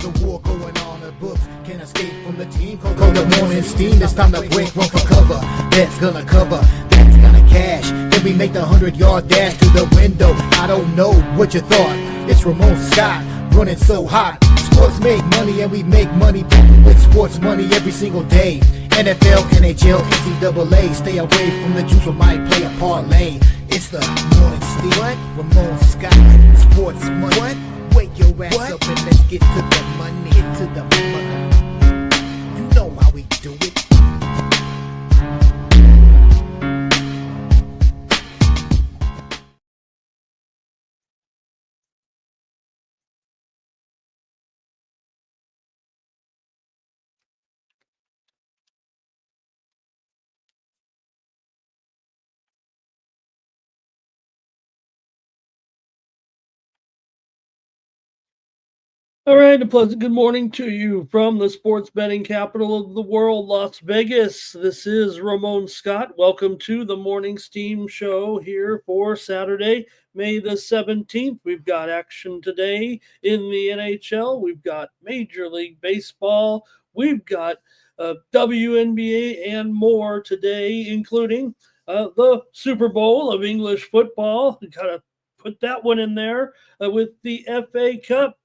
a war going on. The books can't escape from the team. Call the morning steam. It's time to break, run for cover. That's gonna cover. That's gonna cash. Then we make the 100-yard dash to the window. I don't know what you thought. It's Ramon Scott running so hot. Sports make money and we make money with sports money every single day. NFL, NHL, NCAA. Stay away from the juice, we might play a parlay. It's the morning steam. What? Ramon Scott. Sports money. What? Wake your ass up and let's get to the money. Get to the money. You know how we do it. All right, a pleasant good morning to you from the sports betting capital of the world, Las Vegas. This is Ramon Scott. Welcome to the Morning Steam Show here for Saturday, May the 17th. We've got action today in the NHL. We've got Major League Baseball. We've got WNBA and more today, including the Super Bowl of English football. We got to put that one in there with the FA Cup.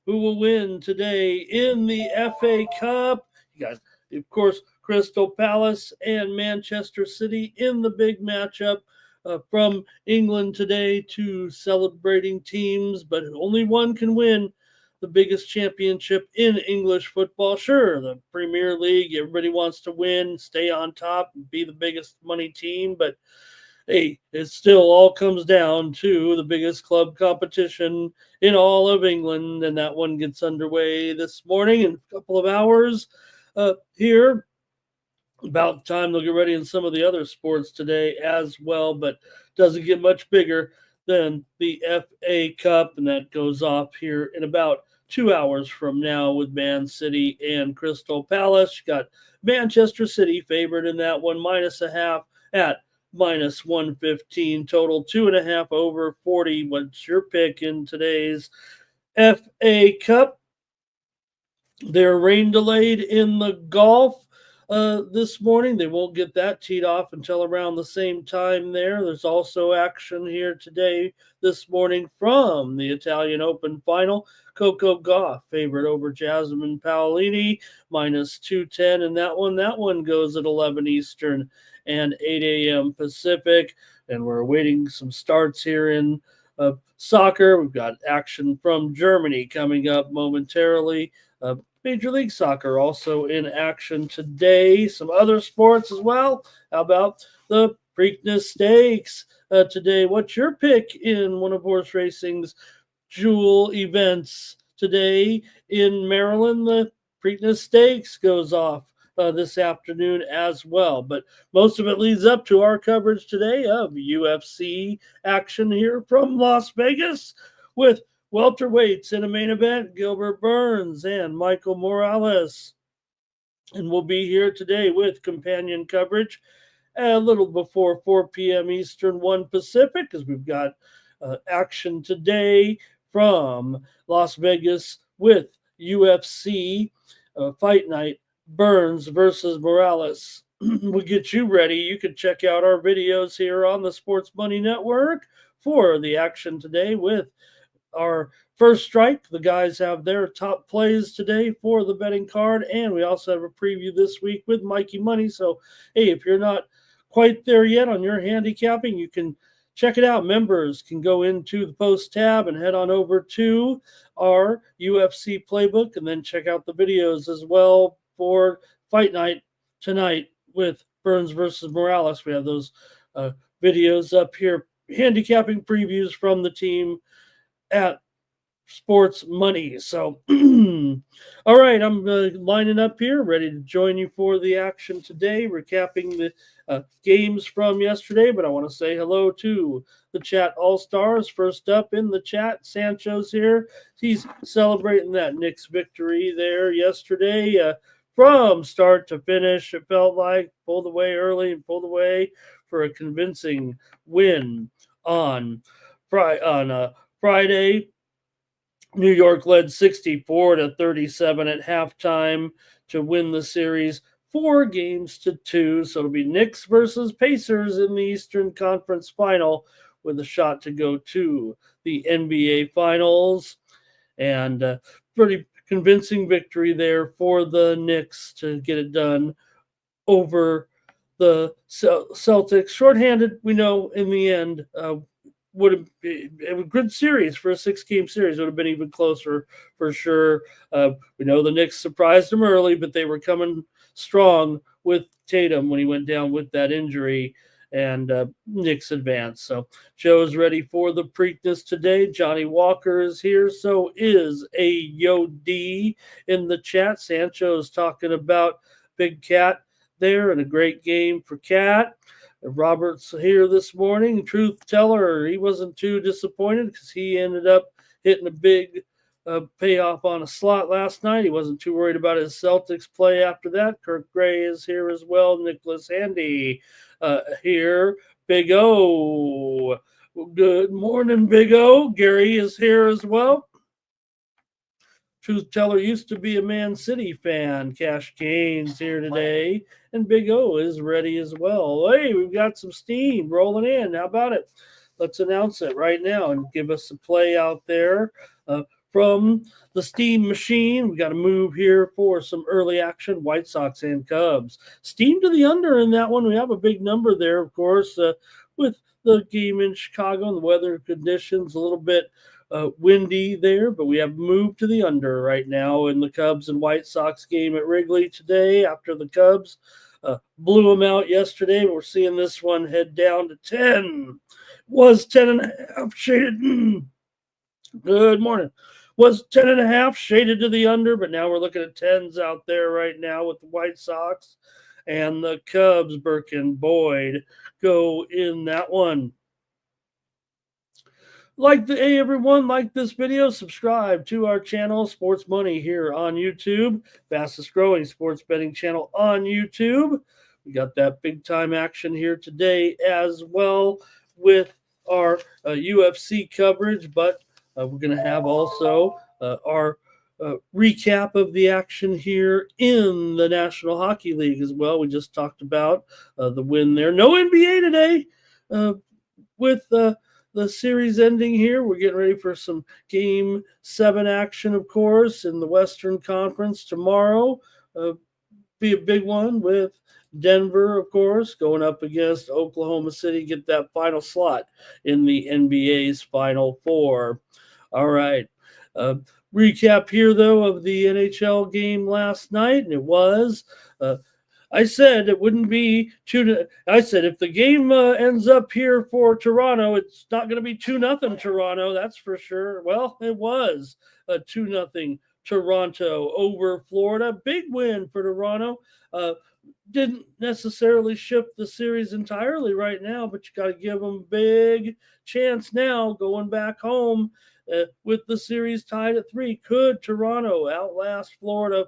Who will win today in the FA Cup? You got, of course, Crystal Palace and Manchester City in the big matchup from England today. Two celebrating teams, but only one can win the biggest championship in English football. Sure, the Premier League, everybody wants to win, stay on top, and be the biggest money team, but hey, it still all comes down to the biggest club competition in all of England, and that one gets underway this morning in a couple of hours here. About time they'll get ready in some of the other sports today as well, but doesn't get much bigger than the FA Cup, and that goes off here in about 2 hours from now with Man City and Crystal Palace. You got Manchester City favored in that one, -0.5 at minus 115 total, 2.5 over 40. What's your pick in today's FA Cup? They're rain delayed in the Gulf this morning. They won't get that teed off until around the same time there. There's also action here today, this morning, from the Italian Open final. Coco Gauff favorite over Jasmine Paolini, -210 in that one. That one goes at 11 Eastern and 8 a.m. Pacific. And we're awaiting some starts here in soccer. We've got action from Germany coming up momentarily. Major League Soccer also in action today. Some other sports as well. How about the Preakness Stakes today? What's your pick in one of horse racing's jewel events today in Maryland? The Preakness Stakes goes off this afternoon as well. But most of it leads up to our coverage today of UFC action here from Las Vegas with welterweights in a main event, Gilbert Burns and Michael Morales. And we'll be here today with companion coverage a little before 4 p.m. Eastern, 1 Pacific, because we've got action today from Las Vegas with UFC Fight Night, Burns versus Morales. We'll get you ready. You can check out our videos here on the Sports Money Network for the action today with our first strike. The guys have their top plays today for the betting card, and we also have a preview this week with Mikey Money. So, hey, if you're not quite there yet on your handicapping, you can check it out. Members can go into the post tab and head on over to our UFC playbook and then check out the videos as well for Fight Night tonight with Burns versus Morales. We have those videos up here, handicapping previews from the team at Sports Money. So, all right, I'm lining up here, ready to join you for the action today, recapping the games from yesterday. But I want to say hello to the chat all-stars. First up in the chat, Sancho's here. He's celebrating that Knicks victory there yesterday. From start to finish, it felt like pulled away early and pulled away for a convincing win on Friday. New York led 64-37 at halftime to win the series 4-2. So it'll be Knicks versus Pacers in the Eastern Conference Final with a shot to go to the NBA Finals. And pretty convincing victory there for the Knicks to get it done over the Celtics. Shorthanded, we know in the end, would have been a good series for a 6-game series. Would have been even closer for sure. We know the Knicks surprised them early, but they were coming strong with Tatum when he went down with that injury, and Knicks advanced. So Joe's ready for the Preakness today. Johnny Walker is here. So is AYOD in the chat. Sancho's talking about Big Cat there and a great game for Cat. Robert's here this morning. Truth teller, he wasn't too disappointed because he ended up hitting a big payoff on a slot last night. He wasn't too worried about his Celtics play after that. Kirk Gray is here as well. Nicholas Handy here. Big O. Good morning, Big O. Gary is here as well. Truth Teller used to be a Man City fan. Cash Gaines here today. And Big O is ready as well. Hey, we've got some steam rolling in. How about it? Let's announce it right now and give us a play out there from the steam machine. We got to move here for some early action. White Sox and Cubs. Steam to the under in that one. We have a big number there, of course, with the game in Chicago and the weather conditions a little bit windy there, but we have moved to the under right now in the Cubs and White Sox game at Wrigley today after the Cubs blew them out yesterday. We're seeing this one head down to 10. Was 10.5 shaded. Good morning. Was 10.5 shaded to the under, but now we're looking at 10s out there right now with the White Sox and the Cubs. Burke and Boyd go in that one. Hey everyone, like this video, subscribe to our channel, Sports Money here on YouTube, fastest growing sports betting channel on YouTube. We got that big time action here today as well with our UFC coverage, but we're going to have also our recap of the action here in the National Hockey League as well. We just talked about the win there. No NBA today with the series ending here. We're getting ready for some Game 7 action, of course, in the Western Conference tomorrow. Be a big one with Denver, of course, going up against Oklahoma City, get that final slot in the NBA's Final Four. All right. Recap here, though, of the NHL game last night, and it was I said it wouldn't be I said if the game ends up here for Toronto, it's not going to be 2-0 Toronto, that's for sure. Well, it was a 2-0 Toronto over Florida. Big win for Toronto. Didn't necessarily shift the series entirely right now, but you got to give them big chance now going back home with the series tied at 3. Could Toronto outlast Florida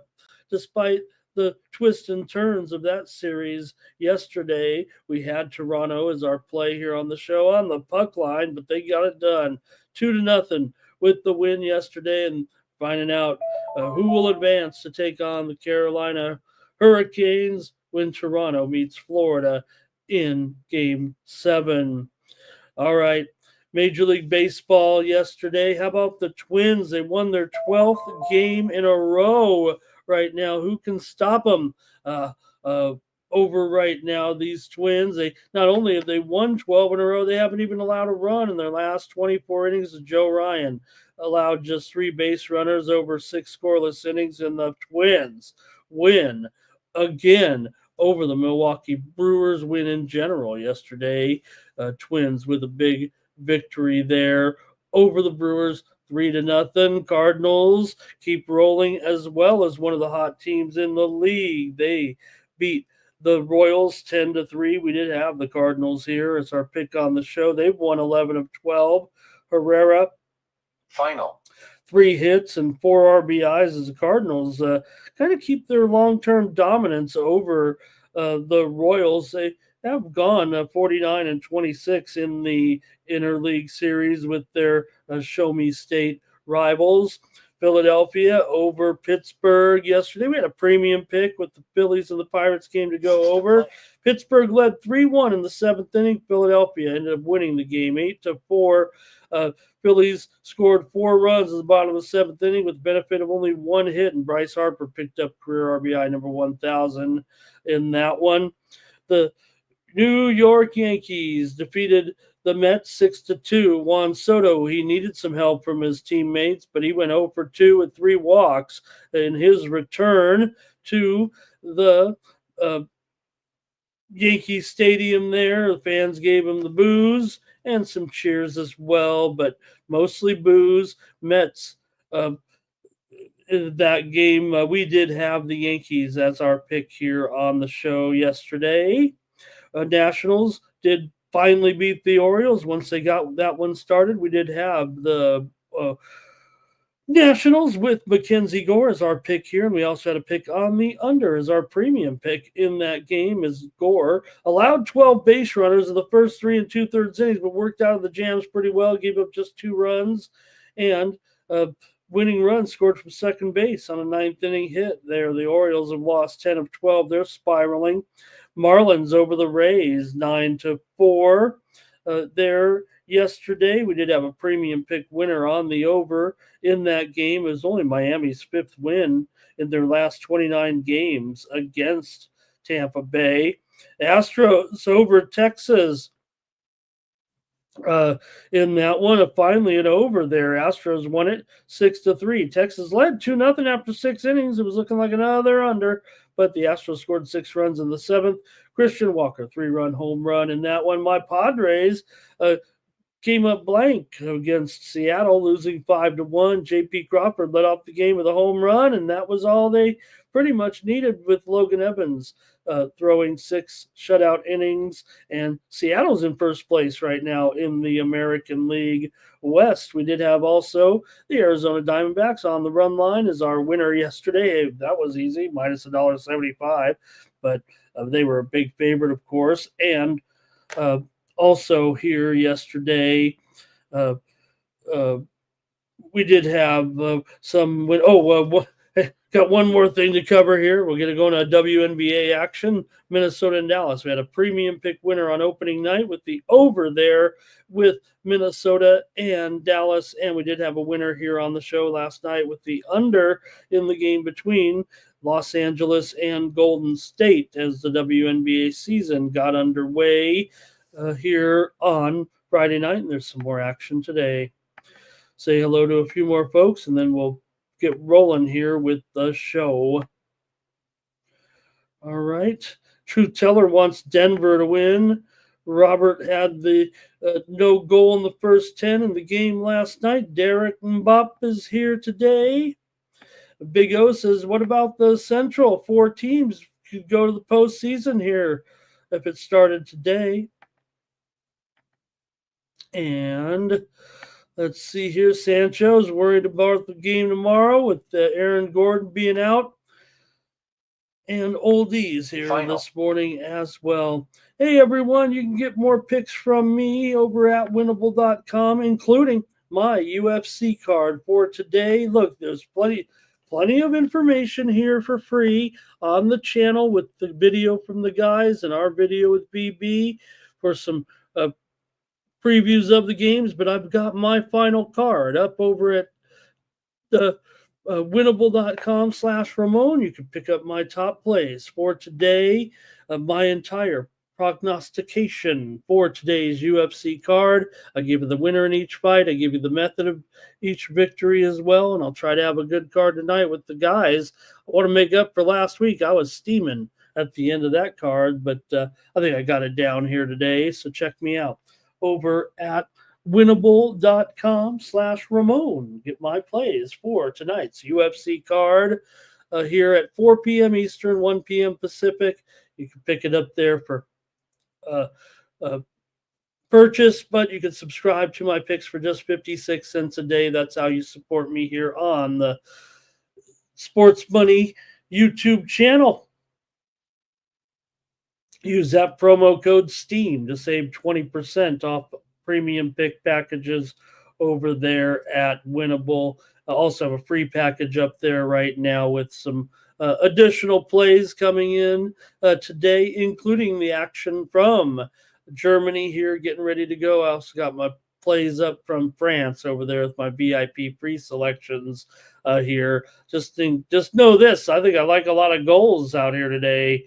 despite the twists and turns of that series yesterday? We had Toronto as our play here on the show on the puck line, but they got it done 2-0 with the win yesterday, and finding out who will advance to take on the Carolina Hurricanes when Toronto meets Florida in Game 7. All right. Major League Baseball yesterday. How about the Twins? They won their 12th game in a row right now. Who can stop them over right now? These Twins, they not only have they won 12 in a row, they haven't even allowed a run in their last 24 innings. Joe Ryan allowed just 3 base runners over 6 scoreless innings, and the Twins win again over the Milwaukee Brewers. Win in general yesterday. Twins with a big victory there over the Brewers, 3-0. Cardinals keep rolling as well as one of the hot teams in the league. They beat the Royals 10-3. We did have the Cardinals here as our pick on the show. They've won 11 of 12. Herrera, final 3 hits and 4 RBIs as the Cardinals kind of keep their long-term dominance over the Royals. They have gone 49-26 in the interleague series with their Show Me State rivals. Philadelphia over Pittsburgh yesterday. We had a premium pick with the Phillies and the Pirates game to go over. Pittsburgh led 3-1 in the seventh inning. Philadelphia ended up winning the game 8-4. Phillies scored 4 runs at the bottom of the seventh inning with the benefit of only 1 hit, and Bryce Harper picked up career RBI number 1,000 in that one. The New York Yankees defeated the Mets 6-2. Juan Soto, he needed some help from his teammates, but he went 0 for 2 with 3 walks in his return to the Yankee Stadium there. The fans gave him the boos and some cheers as well, but mostly boos. Mets, in that game, we did have the Yankees as our pick here on the show yesterday. Nationals did finally beat the Orioles once they got that one started. We did have the Nationals with Mackenzie Gore as our pick here, and we also had a pick on the under as our premium pick in that game. As Gore allowed 12 base runners in the first 3 2/3 innings, but worked out of the jams pretty well, gave up just 2 runs, and winning run scored from second base on a 9th inning hit there. The Orioles have lost 10 of 12. They're spiraling. Marlins over the Rays 9-4 there yesterday. We did have a premium pick winner on the over in that game. It was only Miami's 5th win in their last 29 games against Tampa Bay. Astros over Texas in that one. Finally an over there. Astros won it 6-3. Texas led 2-0 after 6 innings. It was looking like another under, but the Astros scored 6 runs in the 7th. Christian Walker, 3-run home run in that one. My Padres came up blank against Seattle, losing 5-1. J.P. Crawford led off the game with a home run, and that was all they pretty much needed, with Logan Evans throwing 6 shutout innings. And Seattle's in first place right now in the American League West. We did have also the Arizona Diamondbacks on the run line as our winner yesterday. That was easy, minus $1.75, but they were a big favorite, of course. And also here yesterday, we did have some. Got one more thing to cover here. We're going to go into WNBA action. Minnesota and Dallas. We had a premium pick winner on opening night with the over there with Minnesota and Dallas. And we did have a winner here on the show last night with the under in the game between Los Angeles and Golden State as the WNBA season got underway here on Friday night. And there's some more action today. Say hello to a few more folks, and then we'll get rolling here with the show. All right. Truth Teller wants Denver to win. Robert had the no goal in the first 10 in the game last night. Derek Mbop is here today. Big O says, what about the Central? 4 teams could go to the postseason here if it started today. And let's see here. Sancho's worried about the game tomorrow with Aaron Gordon being out. And oldies here this morning as well. Hey, everyone, you can get more picks from me over at winnable.com, including my UFC card for today. Look, there's plenty of information here for free on the channel with the video from the guys and our video with BB for some previews of the games, but I've got my final card up over at the winnable.com/Ramon. You can pick up my top plays for today, my entire prognostication for today's UFC card. I give you the winner in each fight. I give you the method of each victory as well, and I'll try to have a good card tonight with the guys. I want to make up for last week. I was steaming at the end of that card, but I think I got it down here today, so check me out over at winnable.com/Ramon. Get my plays for tonight's UFC card here at 4 p.m. Eastern, 1 p.m. Pacific. You can pick it up there for purchase, but you can subscribe to my picks for just 56 cents a day. That's how you support me here on the Sports Money YouTube channel. Use that promo code STEAM to save 20% off premium pick packages over there at Winnable. I also have a free package up there right now with some additional plays coming in today, including the action from Germany here getting ready to go. I also got my plays up from France over there with my VIP pre-selections here. Just know this. I think I like a lot of goals out here today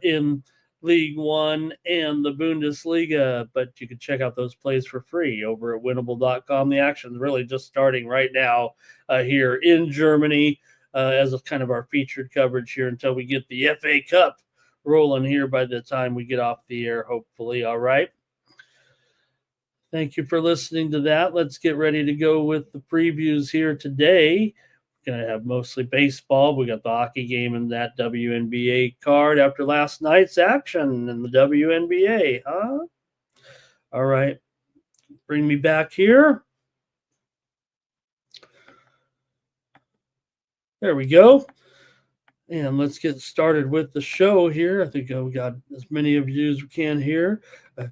in League One and the Bundesliga, but you can check out those plays for free over at winnable.com. The action's really just starting right now here in Germany as a kind of our featured coverage here until we get the FA Cup rolling here by the time we get off the air, hopefully. All right. Thank you for listening to that. Let's get ready to go with the previews here today. We're going to have mostly baseball. We got the hockey game and that WNBA card after last night's action in the WNBA, huh? All right. Bring me back here. There we go. And let's get started with the show here. I think we got as many of you as we can here.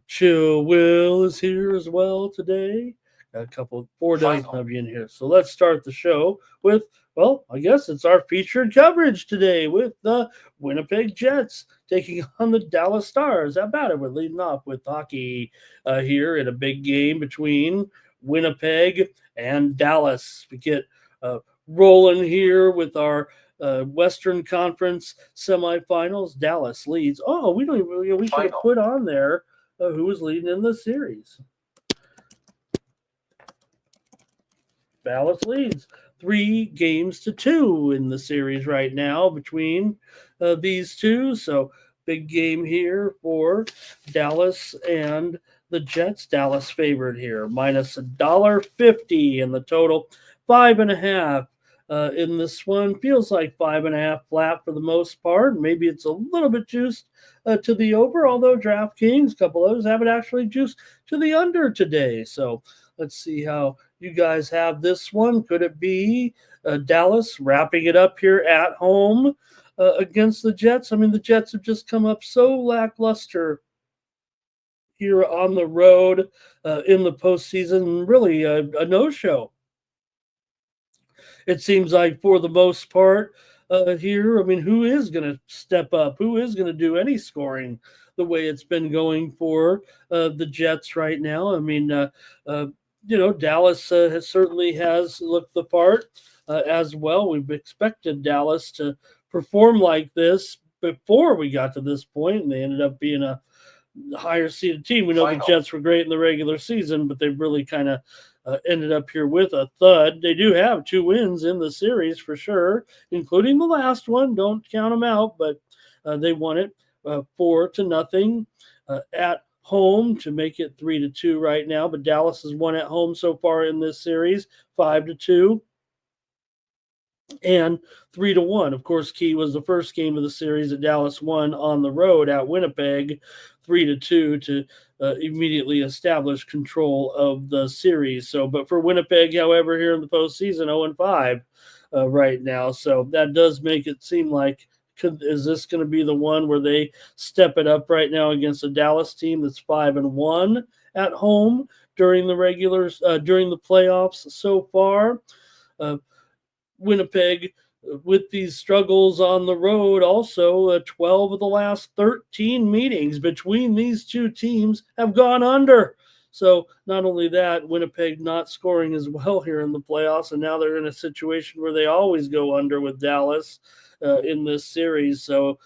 Chill Will is here as well today. Got a couple, 4 dozen of you in here. So let's start the show with, well, I guess it's our featured coverage today with the Winnipeg Jets taking on the Dallas Stars. How about it? We're leading off with hockey here in a big game between Winnipeg and Dallas. We get rolling here with our Western Conference semifinals. Dallas leads. Oh, we don't even, we should have put on there who was leading in the series. Dallas leads 3-2 in the series right now between these two. So big game here for Dallas and the Jets. Dallas favored here, minus $1.50 in the total, 5.5. In this one, feels like 5.5 flat for the most part. Maybe it's a little bit juiced to the over, although DraftKings, a couple of those have it actually juiced to the under today. So let's see how you guys have this one. Could it be Dallas wrapping it up here at home against the Jets? I mean, the Jets have just come up so lackluster here on the road in the postseason. Really a no-show. It seems like for the most part here, I mean, who is going to step up? Who is going to do any scoring the way it's been going for the Jets right now? I mean, Dallas certainly has looked the part as well. We've expected Dallas to perform like this before we got to this point, and they ended up being a higher seeded team. We know the Jets were great in the regular season, but they've really kind of ended up here with a thud. They do have 2 wins in the series for sure, including the last one. Don't count them out, but they won it 4-0 at home to make it 3-2 right now. But Dallas has won at home so far in this series, 5-2 and 3-1. Of course, key was the first game of the series that Dallas won on the road at Winnipeg, 3-2 to immediately establish control of the series. So, but for Winnipeg, however, here in the postseason, 0-5 right now. So that does make it seem like, is this going to be the one where they step it up right now against a Dallas team that's 5-1 at home during the during the playoffs so far? Winnipeg, with these struggles on the road, also 12 of the last 13 meetings between these two teams have gone under. So not only that, Winnipeg not scoring as well here in the playoffs, and now they're in a situation where they always go under with Dallas in this series. So,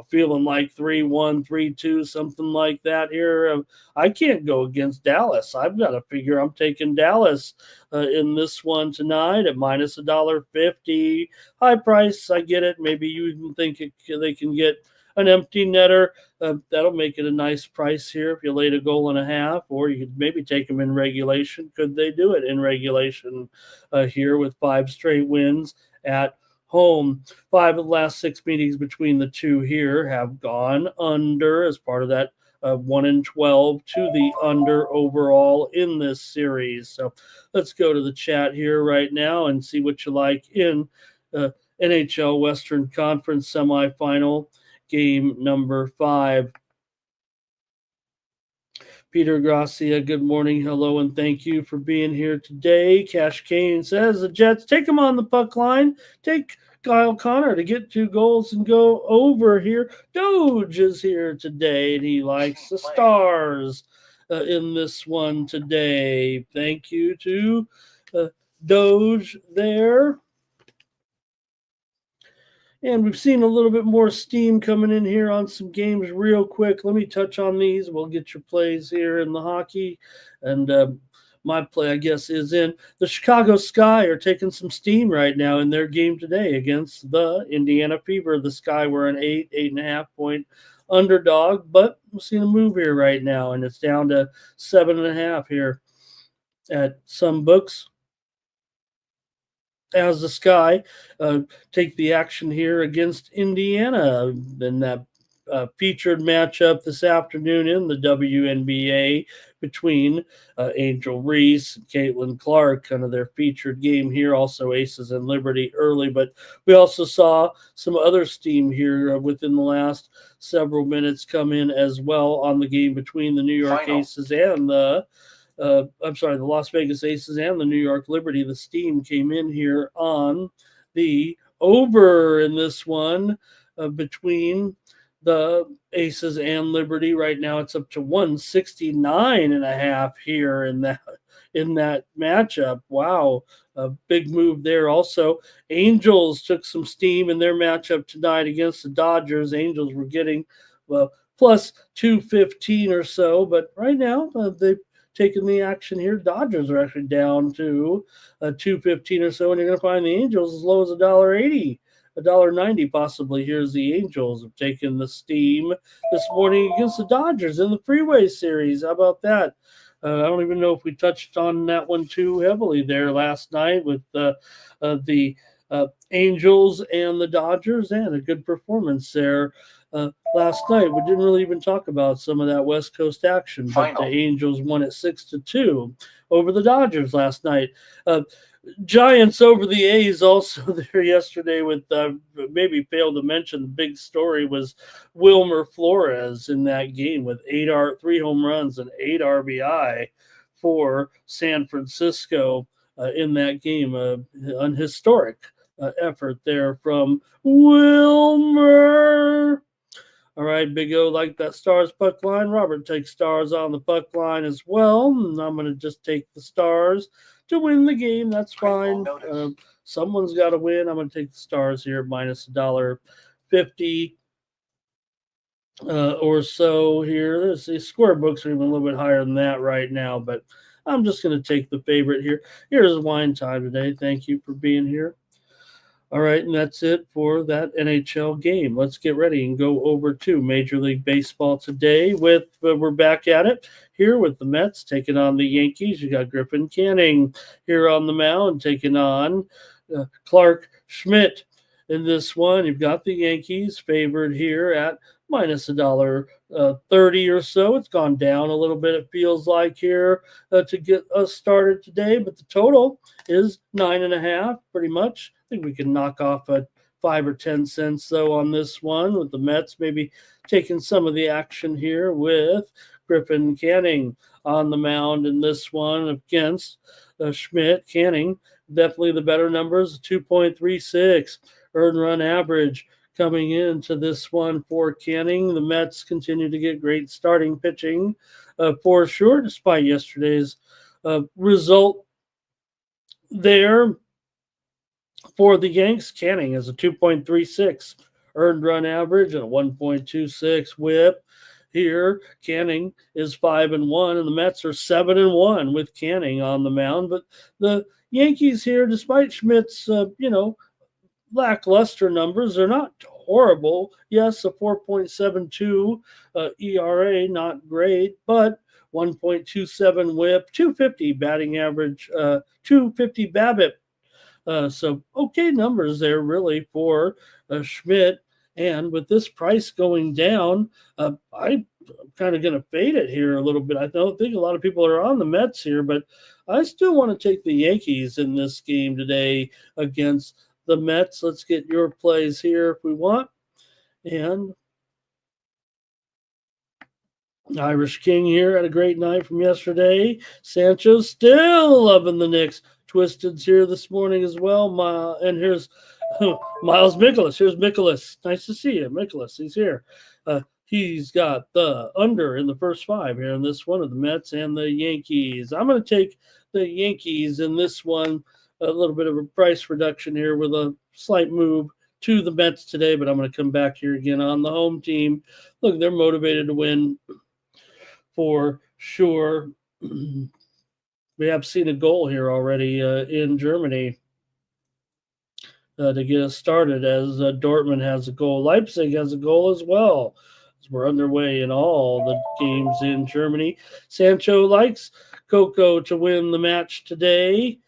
feeling like 3-1, 3-2, something like that here. I can't go against Dallas. I've got to figure I'm taking Dallas in this one tonight at minus $1.50. High price, I get it. Maybe you even think they can get an empty netter. That'll make it a nice price here if you laid a goal and a half, or you could maybe take them in regulation. Could they do it in regulation here with 5 straight wins at home? 5 of the last 6 meetings between the two here have gone under as part of that 1-12 to the under overall in this series. So let's go to the chat here right now and see what you like in NHL Western Conference semifinal game number 5 Peter Gracia, good morning, hello, and thank you for being here today. Cash Kane says the Jets take him on the puck line. Take Kyle Connor to get 2 goals and go over here. Doge is here today, and he likes the Stars in this one today. Thank you to Doge there. And we've seen a little bit more steam coming in here on some games real quick. Let me touch on these. We'll get your plays here in the hockey. And my play, I guess, is in the Chicago Sky are taking some steam right now in their game today against the Indiana Fever. The Sky were an 8.5 point underdog, but we're seeing a move here right now, and it's down to 7.5 here at some books. As the Sky take the action here against Indiana in that featured matchup this afternoon in the WNBA between Angel Reese and Caitlin Clark, kind of their featured game here. Also Aces and Liberty early, but we also saw some other steam here within the last several minutes come in as well on the game between the New York Aces and the Las Vegas Aces and the New York Liberty. The steam came in here on the over in this one between the Aces and Liberty. Right now it's up to 169.5 here in that matchup. Wow. A big move there. Also, Angels took some steam in their matchup tonight against the Dodgers. Angels were getting plus 215 or so, but right now they've taking the action here. Dodgers are actually down to 215 or so, and you're going to find the Angels as low as $1.80, $1.90 possibly. Here's the Angels have taken the steam this morning against the Dodgers in the Freeway Series. How about that? I don't even know if we touched on that one too heavily there last night with the Angels and the Dodgers, and a good performance there. Last night, we didn't really even talk about some of that West Coast action, but the Angels won it 6-2 over the Dodgers last night. Giants over the A's also there yesterday with maybe failed to mention the big story was Wilmer Flores in that game with 3 home runs and 8 RBI for San Francisco in that game. An historic effort there from Wilmer. All right, Big O like that Stars puck line. Robert takes Stars on the puck line as well. And I'm going to just take the Stars to win the game. That's fine. Someone's got to win. I'm going to take the Stars here minus $1.50 or so here. The square books are even a little bit higher than that right now, but I'm just going to take the favorite here. Here's wine time today. Thank you for being here. All right, and that's it for that NHL game. Let's get ready and go over to Major League Baseball today. We're back at it here with the Mets taking on the Yankees. You got Griffin Canning here on the mound taking on Clark Schmidt. In this one, you've got the Yankees favored here at minus $1.30 or so. It's gone down a little bit, it feels like, here to get us started today, but the total is 9.5 pretty much. I think we can knock off at 5 or 10 cents though on this one, with the Mets maybe taking some of the action here with Griffin Canning on the mound in this one against Schmidt. Canning definitely the better numbers, 2.36 earned run average coming into this one for Canning. The Mets continue to get great starting pitching for sure, despite yesterday's result there. For the Yanks, Canning has a 2.36 earned run average and a 1.26 whip. Here, Canning is 5-1, and the Mets are 7-1 with Canning on the mound. But the Yankees here, despite Schmidt's, lackluster numbers, they're not horrible. Yes, a 4.72 ERA, not great, but 1.27 whip, 250 batting average, 250 BABIP. So okay numbers there really for Schmidt. And with this price going down, I'm kind of going to fade it here a little bit. I don't think a lot of people are on the Mets here, but I still want to take the Yankees in this game today against the Mets. Let's get your plays here if we want. And Irish King here had a great night from yesterday. Sancho still loving the Knicks. Twisted's here this morning as well. And here's Miles Mikolas. Here's Mikolas. Nice to see you, Mikolas. He's here. He's got the under in the first five here in this one of the Mets and the Yankees. I'm going to take the Yankees in this one. A little bit of a price reduction here with a slight move to the Mets today, but I'm going to come back here again on the home team. Look, they're motivated to win for sure. We have seen a goal here already in Germany to get us started as Dortmund has a goal. Leipzig has a goal as well. As we're underway in all the games in Germany. Sancho likes Coco to win the match today.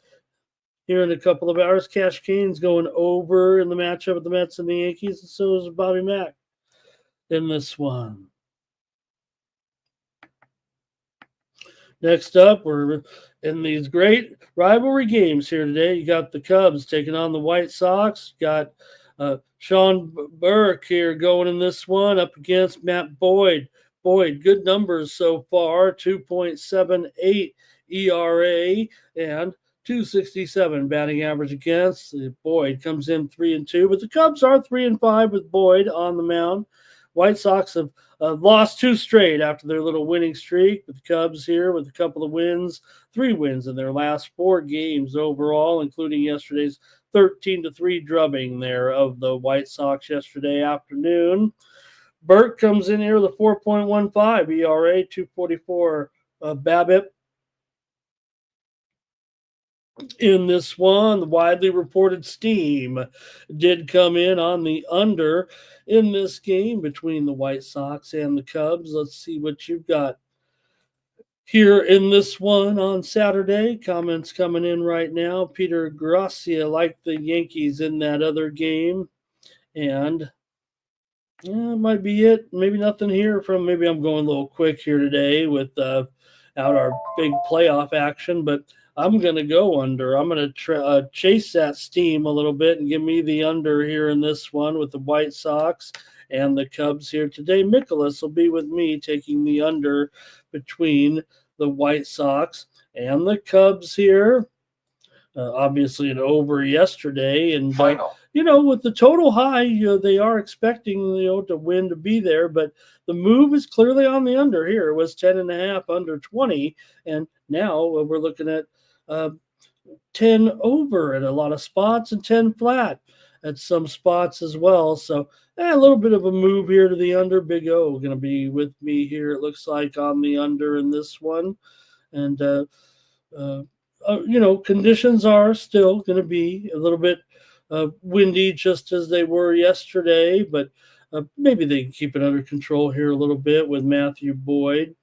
Here in a couple of hours, Cash Kane's going over in the matchup with the Mets and the Yankees, and so is Bobby Mack in this one. Next up, we're in these great rivalry games here today. You got the Cubs taking on the White Sox. You got Sean Burke here going in this one up against Matt Boyd. Boyd, good numbers so far, 2.78 ERA and 267 batting average against. Boyd comes in 3-2, but the Cubs are 3-5 with Boyd on the mound. White Sox have lost two straight after their little winning streak. With the Cubs here with a couple of wins, 3 wins in their last 4 games overall, including yesterday's 13-3 drubbing there of the White Sox yesterday afternoon. Burke comes in here with a 4.15 ERA, 244 BABIP. In this one, the widely reported steam did come in on the under in this game between the White Sox and the Cubs. Let's see what you've got here in this one on Saturday. Comments coming in right now. Peter Gracia liked the Yankees in that other game. And it might be it. Maybe nothing here from, maybe I'm going a little quick here today with out our big playoff action, but I'm going to go under. I'm going to chase that steam a little bit and give me the under here in this one with the White Sox and the Cubs here today. Mikolas will be with me taking the under between the White Sox and the Cubs here. Obviously an over yesterday, and with the total high, they are expecting to win to be there, but the move is clearly on the under here. It was 10.5 under 20, and now we're looking at 10 over at a lot of spots and 10 flat at some spots as well. So a little bit of a move here to the under. Big O going to be with me here, it looks like, on the under in this one. And conditions are still going to be a little bit windy, just as they were yesterday, but maybe they can keep it under control here a little bit with Matthew Boyd.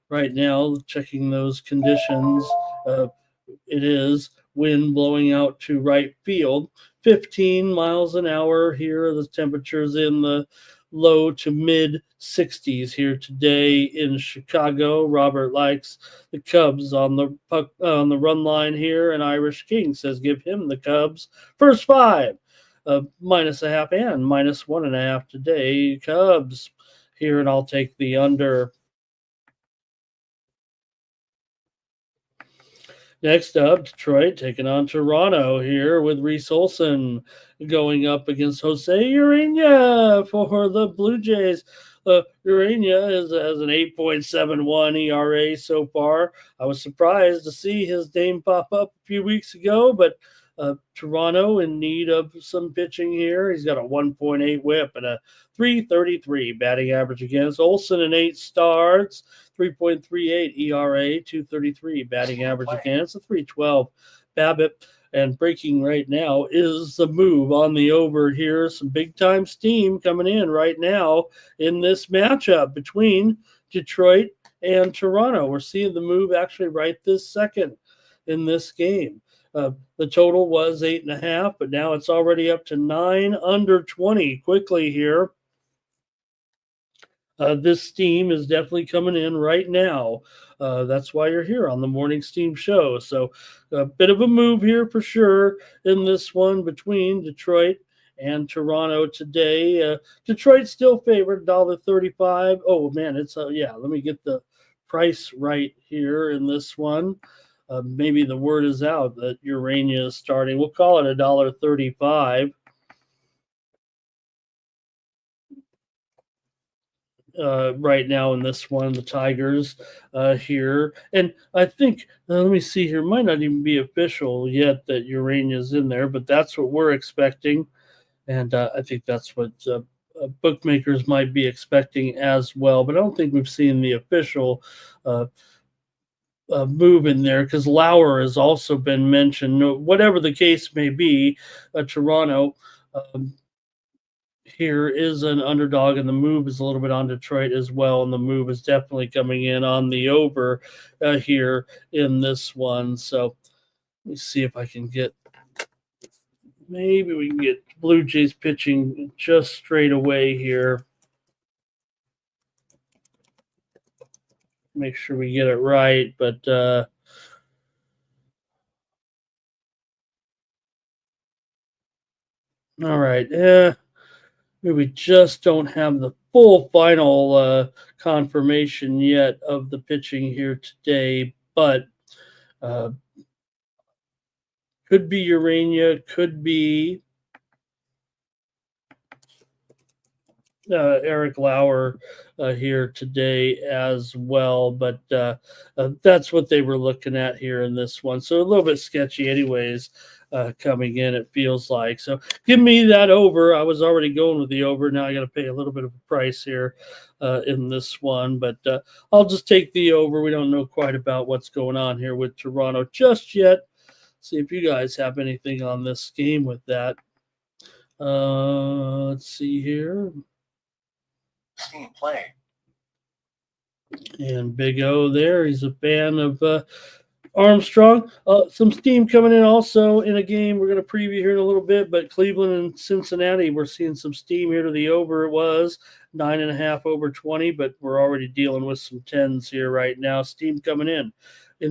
Right now, checking those conditions, it is wind blowing out to right field, 15 miles an hour here. The temperatures in the low to mid 60s here today in Chicago. Robert likes the Cubs on the run line here, and Irish King says give him the Cubs. First 5, -0.5 and -1.5 today. Cubs here, and I'll take the under. Next up, Detroit taking on Toronto here with Reese Olson going up against Jose Urena for the Blue Jays. Urena has an 8.71 ERA so far. I was surprised to see his name pop up a few weeks ago, but Toronto in need of some pitching here. He's got a 1.8 whip and a 3.33 batting average against. Olson in 8 starts, 3.38 ERA, 2.33 batting average against, a 3.12 BABIP. And breaking right now is the move on the over here. Some big-time steam coming in right now in this matchup between Detroit and Toronto. We're seeing the move actually right this second in this game. The total was 8.5, but now it's already up to 9 under 20 quickly here. This steam is definitely coming in right now. That's why you're here on the Morning Steam Show. So a bit of a move here for sure in this one between Detroit and Toronto today. Detroit still favored $1.35. Oh man, it's yeah. Let me get the price right here in this one. Maybe the word is out that Urania is starting. We'll call it $1.35. Right now in this one, the Tigers here. And I think, let me see here, might not even be official yet that Urania's in there, but that's what we're expecting. And I think that's what bookmakers might be expecting as well. But I don't think we've seen the official move in there because Lauer has also been mentioned. Whatever the case may be, Toronto. Here is an underdog, and the move is a little bit on Detroit as well. And the move is definitely coming in on the over here in this one. So let me see if I can get, maybe we can get Blue Jays pitching just straight away here. Make sure we get it right. But all right. We just don't have the full final confirmation yet of the pitching here today, but could be Urania, could be Eric Lauer here today as well, but that's what they were looking at here in this one. So a little bit sketchy, anyways. Coming in, it feels like. So give me that over. I was already going with the over. Now I got to pay a little bit of a price here in this one, but I'll just take the over. We don't know quite about what's going on here with Toronto just yet. See if you guys have anything on this game with that. Let's see here. Steam play. And Big O there. He's a fan of Armstrong. Some steam coming in also in a game we're going to preview here in a little bit, but Cleveland and Cincinnati, we're seeing some steam here to the over. It was 9.5 over 20, but we're already dealing with some 10s here right now. Steam coming in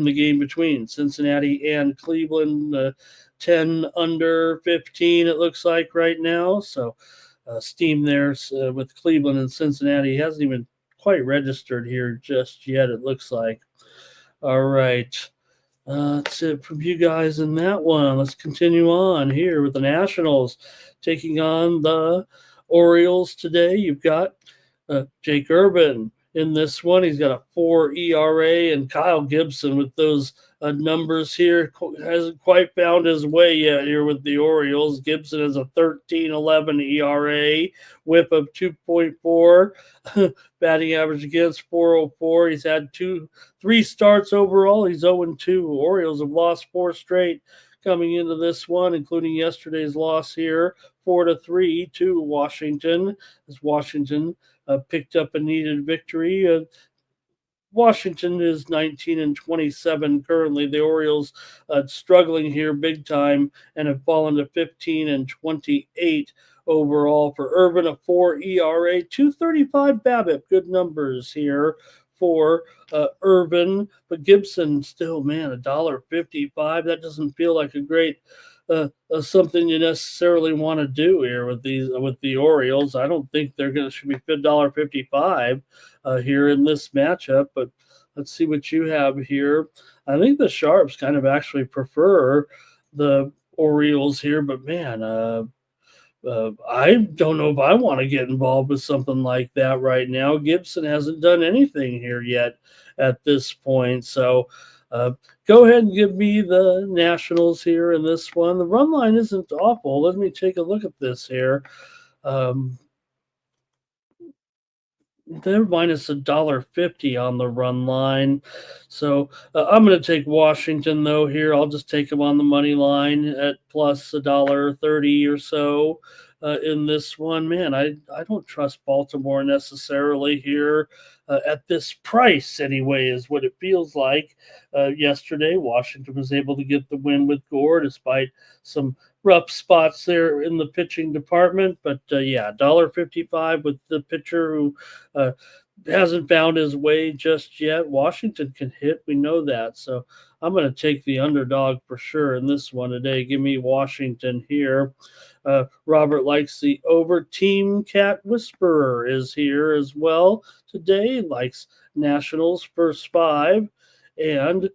the game between Cincinnati and Cleveland. 10 under 15, it looks like right now. So steam there with Cleveland and Cincinnati. He hasn't even quite registered here just yet, it looks like. All right. That's it from you guys in that one. Let's continue on here with the Nationals taking on the Orioles today. You've got Jake Urban in this one. He's got a 4 ERA, and Kyle Gibson with those numbers here hasn't quite found his way yet here with the Orioles. Gibson has a 13.11 ERA, whip of 2.4, batting average against 404. He's had 3 starts overall. He's 0-2. Orioles have lost 4 straight coming into this one, including yesterday's loss here, 4-3 to Washington, as Washington picked up a needed victory. Washington is 19-27 currently. The Orioles struggling here big time and have fallen to 15-28 overall. For Urban, a 4 ERA, 2.35 BABIP. Good numbers here for Urban, but Gibson still, man, $1.55. That doesn't feel like a great something you necessarily want to do here with the Orioles. I don't think they're going to should be $1.55 here in this matchup. But let's see what you have here. I think the Sharps kind of actually prefer the Orioles here, but man, I don't know if I want to get involved with something like that right now. Gibson hasn't done anything here yet at this point, so. Go ahead and give me the Nationals here in this one. The run line isn't awful. Let me take a look at this here. They're minus $1.50 on the run line. So I'm going to take Washington, though, here. I'll just take them on the money line at plus $1.30 or so in this one. Man, I don't trust Baltimore necessarily here at this price anyway, is what it feels like. Yesterday, Washington was able to get the win with Gore despite some rough spots there in the pitching department. But yeah, $1.55 with the pitcher who hasn't found his way just yet. Washington can hit. We know that. So I'm going to take the underdog for sure in this one today. Give me Washington here. Robert likes the over. Team Cat Whisperer is here as well today. Likes Nationals first five. And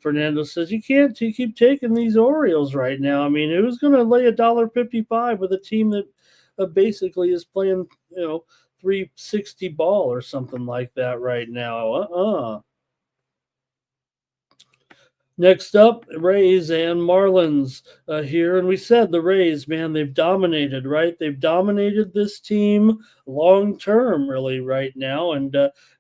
Fernando says you can't keep taking these Orioles right now. I mean, who's going to lay $1.55 with a team that basically is playing, 360 ball or something like that right now? Next up, Rays and Marlins here. And we said the Rays, man, they've dominated, right? They've dominated this team long term, really, right now. And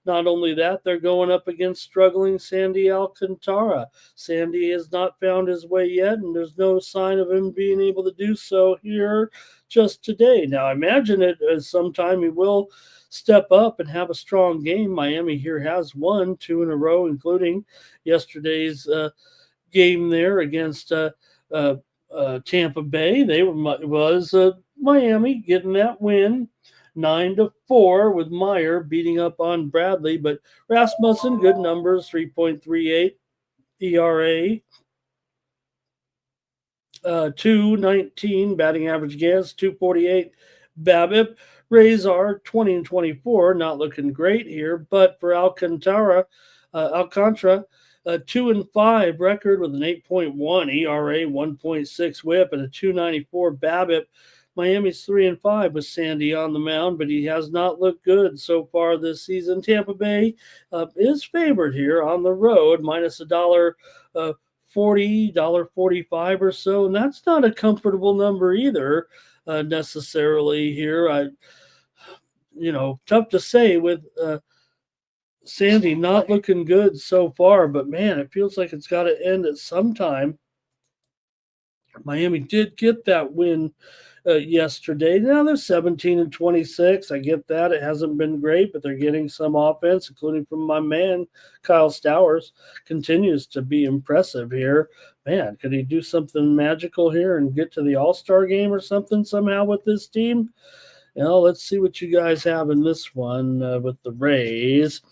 not only that, they're going up against struggling Sandy Alcantara. Sandy has not found his way yet, and there's no sign of him being able to do so here just today. Now, I imagine it as sometime he will step up and have a strong game. Miami here has won 2 in a row, including yesterday's game there against Tampa Bay. They was Miami getting that win 9-4 with Meyer beating up on Bradley, but Rasmussen good numbers, 3.38 ERA. 219 batting average against, 248 BABIP. Rays are 20-24, not looking great here, but for Alcantara, 2-5 record with an 8.1 ERA, 1.6 WHIP, and a 294 BABIP. Miami's 3-5 with Sandy on the mound, but he has not looked good so far this season. Tampa Bay is favored here on the road, minus $1.40, $1.45 or so, and that's not a comfortable number either necessarily here. Tough to say with Sandy not looking good so far, but man, it feels like it's got to end at some time. Miami did get that win yesterday. Now they're 17-26. I get that. It hasn't been great, but they're getting some offense, including from my man, Kyle Stowers. Continues to be impressive here. Man, could he do something magical here and get to the All-Star game or something somehow with this team? Let's see what you guys have in this one with the Rays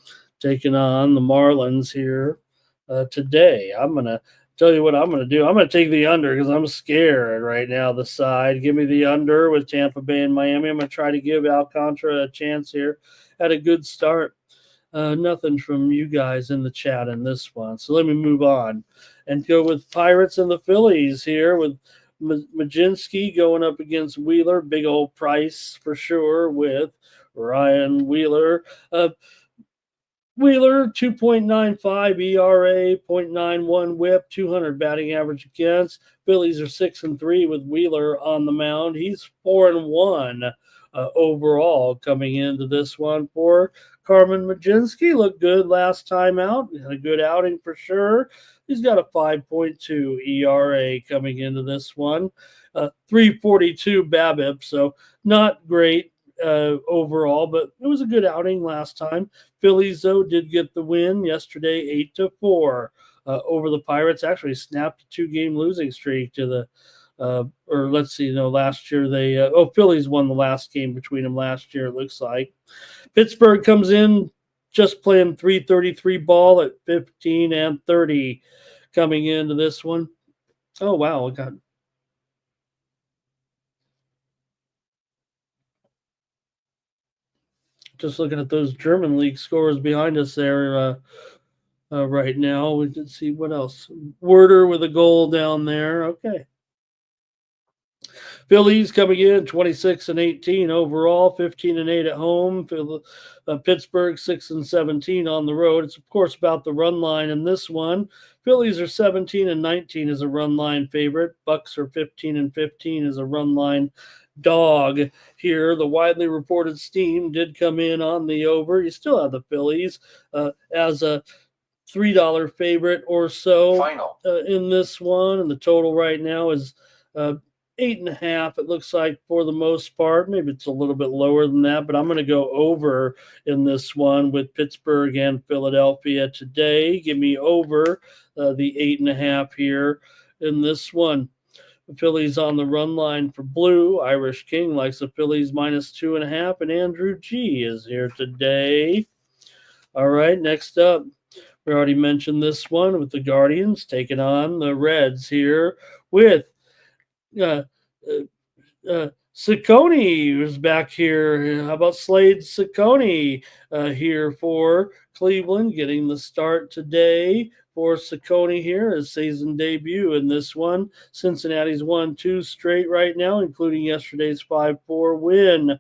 taking on the Marlins here today. I'm going to tell you what I'm going to do. I'm going to take the under because I'm scared right now. The side. Give me the under with Tampa Bay and Miami. I'm going to try to give Alcantara a chance here at a good start. Nothing from you guys in the chat in this one. So let me move on and go with Pirates and the Phillies here with Majinski going up against Wheeler. Big old price for sure with Ryan Wheeler. Wheeler, 2.95 ERA, 0.91 WHIP, 200 batting average against. Phillies are 6-3 with Wheeler on the mound. He's 4-1 overall coming into this one for Carmen Majinski. Looked good last time out. Had a good outing for sure. He's got a 5.2 ERA coming into this one. 342 BABIP, so not great overall, but it was a good outing last time. Phillies, though, did get the win yesterday, 8-4 over the Pirates. Actually snapped a 2-game losing streak to the last year they Phillies won the last game between them last year, it looks like. Pittsburgh comes in just playing 333 ball at 15-30 coming into this one. Oh, wow. Just looking at those German league scores behind us there right now. We can see what else. Werder with a goal down there. Okay. Phillies coming in 26-18 overall, 15-8 at home. Pittsburgh 6-17 on the road. It's of course about the run line in this one. Phillies are 17-19 as a run line favorite. Bucks are 15-15 as a run line dog here. The widely reported steam did come in on the over. You still have the Phillies as a $3 favorite or so in this one, and the total right now is 8.5. It looks like for the most part. Maybe it's a little bit lower than that, but I'm going to go over in this one with Pittsburgh and Philadelphia today. Give me over the 8.5 here in this one. The Phillies on the run line for blue. Irish King likes the Phillies minus 2.5, and Andrew G is here today. All right, next up, we already mentioned this one with the Guardians taking on the Reds here with uh, Ciccone was back here. How about Slade Ciccone here for Cleveland, getting the start today for Ciccone here, his season debut in this one. Cincinnati's won 2 straight right now, including yesterday's 5-4 win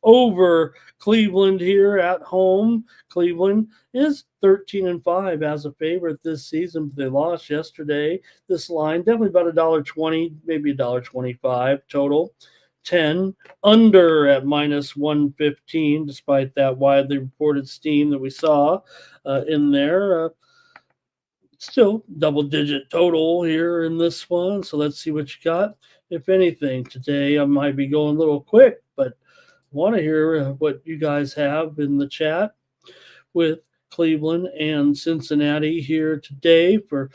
over Cleveland here at home. Cleveland is 13-5 as a favorite this season, but they lost yesterday. This line definitely about $1.20, maybe $1.25 total. 10 under at minus 115, despite that widely reported steam that we saw in there. Still double digit total here in this one. So let's see what you got. If anything, today I might be going a little quick, but want to hear what you guys have in the chat with Cleveland and Cincinnati here today. For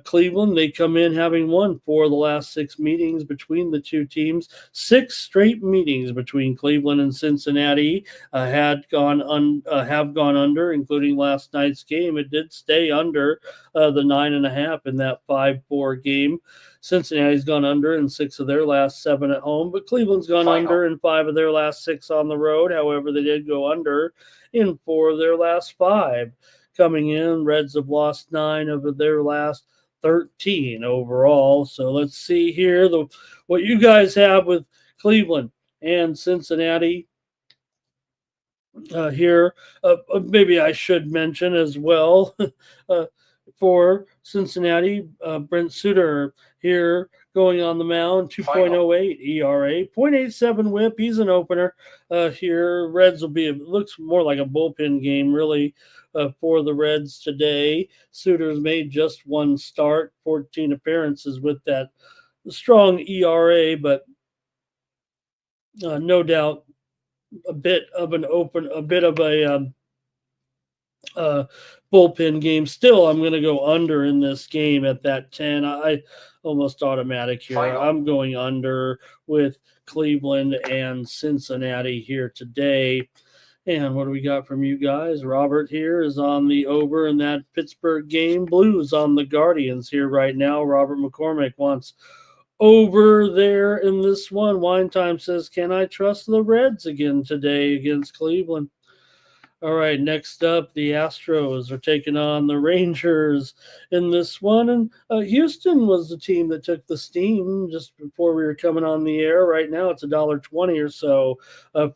Cleveland, they come in having won 4 of the last 6 meetings between the two teams. 6 straight meetings between Cleveland and Cincinnati have gone under, including last night's game. It did stay under the 9.5 in that 5-4 game. Cincinnati's gone under in 6 of their last 7 at home, but Cleveland's gone under in 5 of their last 6 on the road. However, they did go under in 4 of their last 5. Coming in, Reds have lost 9 of their last 13 overall. So let's see here what you guys have with Cleveland and Cincinnati. Here, maybe I should mention as well for Cincinnati, Brent Suter here going on the mound, 2.08 ERA, 0.87 WHIP. He's an opener here. Reds looks more like a bullpen game, really, for the Reds today. Suter's made just 1 start, 14 appearances with that strong ERA, but no doubt a bit of a bullpen game. Still, I'm going to go under in this game at that 10. I almost automatic here. I'm going under with Cleveland and Cincinnati here today. And what do we got from you guys? Robert here is on the over in that Pittsburgh game. Blues on the Guardians here right now. Robert McCormick wants over there in this one. Wine Time says, can I trust the Reds again today against Cleveland? All right, next up, the Astros are taking on the Rangers in this one. And Houston was the team that took the steam just before we were coming on the air. Right now, it's $1.20 or so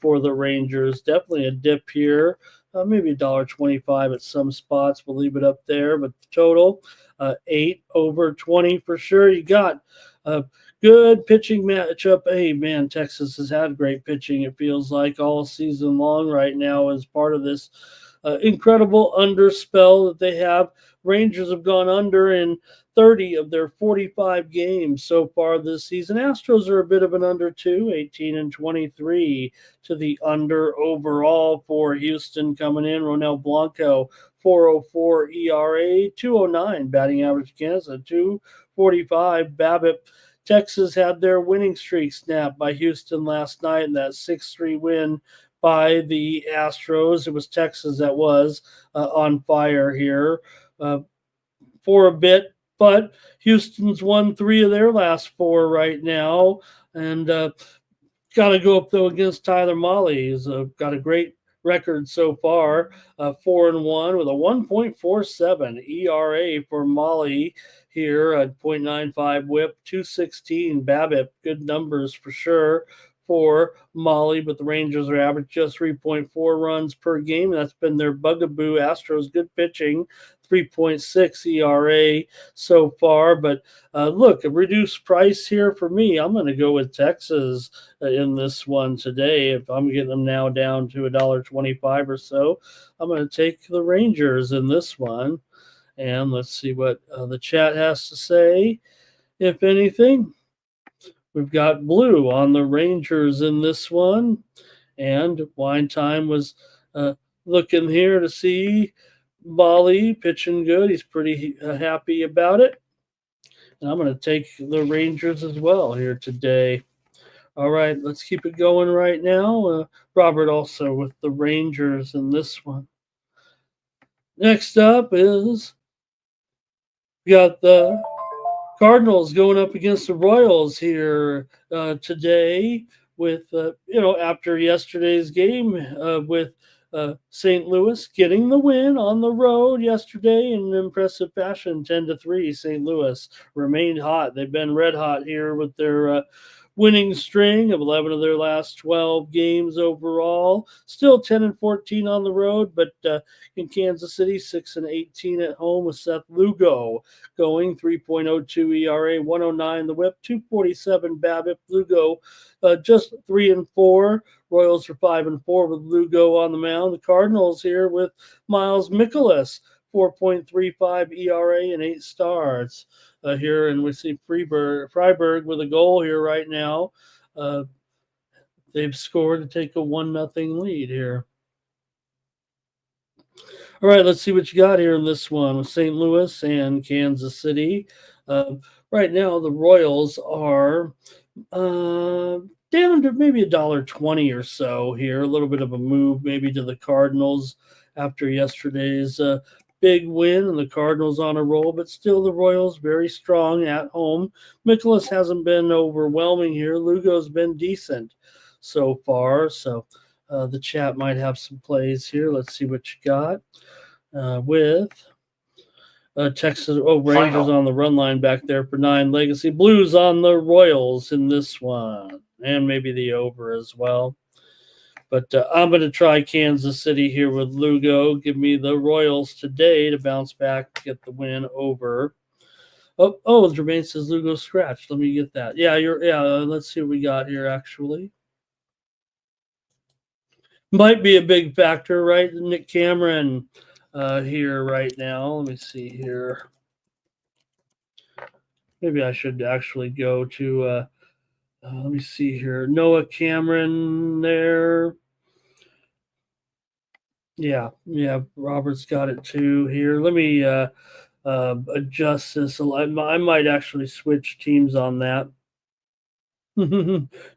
for the Rangers. Definitely a dip here. Maybe $1.25 at some spots. We'll leave it up there. But the total, 8 over 20 for sure. You got good pitching matchup. Hey, man, Texas has had great pitching, it feels like, all season long right now as part of this incredible underspell that they have. Rangers have gone under in 30 of their 45 games so far this season. Astros are a bit of an under too, 18-23 to the under overall for Houston coming in. Ronel Blanco, 4.04 ERA, 2.09 batting average against, a 2.45 BABIP. Texas had their winning streak snapped by Houston last night in that 6-3 win by the Astros. It was Texas that was on fire here for a bit, but Houston's won 3 of their last 4 right now, and got to go up, though, against Tyler Mahle. He's got a great record so far, 4-1 with a 1.47 ERA for Mahle here at 0.95 WHIP, 216 BABIP. Good numbers for sure for Mahle, but the Rangers are average just 3.4 runs per game. That's been their bugaboo. Astros good pitching, 3.6 ERA so far. But look, a reduced price here for me. I'm going to go with Texas in this one today. If I'm getting them now down to $1.25 or so, I'm going to take the Rangers in this one. And let's see what the chat has to say, if anything. We've got blue on the Rangers in this one. And Wine Time was looking here to see Mahle pitching good. He's pretty happy about it. And I'm going to take the Rangers as well here today. All right, let's keep it going right now. Robert also with the Rangers in this one. Next up is we got the Cardinals going up against the Royals here today with, after yesterday's game with St. Louis getting the win on the road yesterday in impressive fashion, 10-3. St. Louis remained hot. They've been red hot here with their winning string of 11 of their last 12 games overall. Still 10-14 on the road, but in Kansas City, 6-18 at home with Seth Lugo going 3.02 ERA, 109 the whip, 247 BABIP. Lugo just 3-4. Royals are 5-4 with Lugo on the mound. The Cardinals here with Miles Mikolas, 4.35 ERA and 8 starts here, and we see Freiberg with a goal here right now. They've scored to take a 1-0 lead here. All right, let's see what you got here in this one with St. Louis and Kansas City. Right now, the Royals are down to maybe $1.20 or so here. A little bit of a move maybe to the Cardinals after yesterday's big win, and the Cardinals on a roll, but still the Royals very strong at home. Mikolas hasn't been overwhelming here. Lugo's been decent so far, so the chat might have some plays here. Let's see what you got with Texas. Oh, Rangers Final. on the run line back there for 9. Legacy Blues on the Royals in this one, and maybe the over as well. But I'm going to try Kansas City here with Lugo. Give me the Royals today to bounce back, get the win over. Oh, Jermaine says Lugo scratched. Let me get that. Yeah, let's see what we got here, actually. Might be a big factor, right? Nick Cameron here right now. Let me see here. Maybe I should actually go to, let me see here. Noah Cameron there. Yeah, Robert's got it too here. Let me adjust this. I might actually switch teams on that.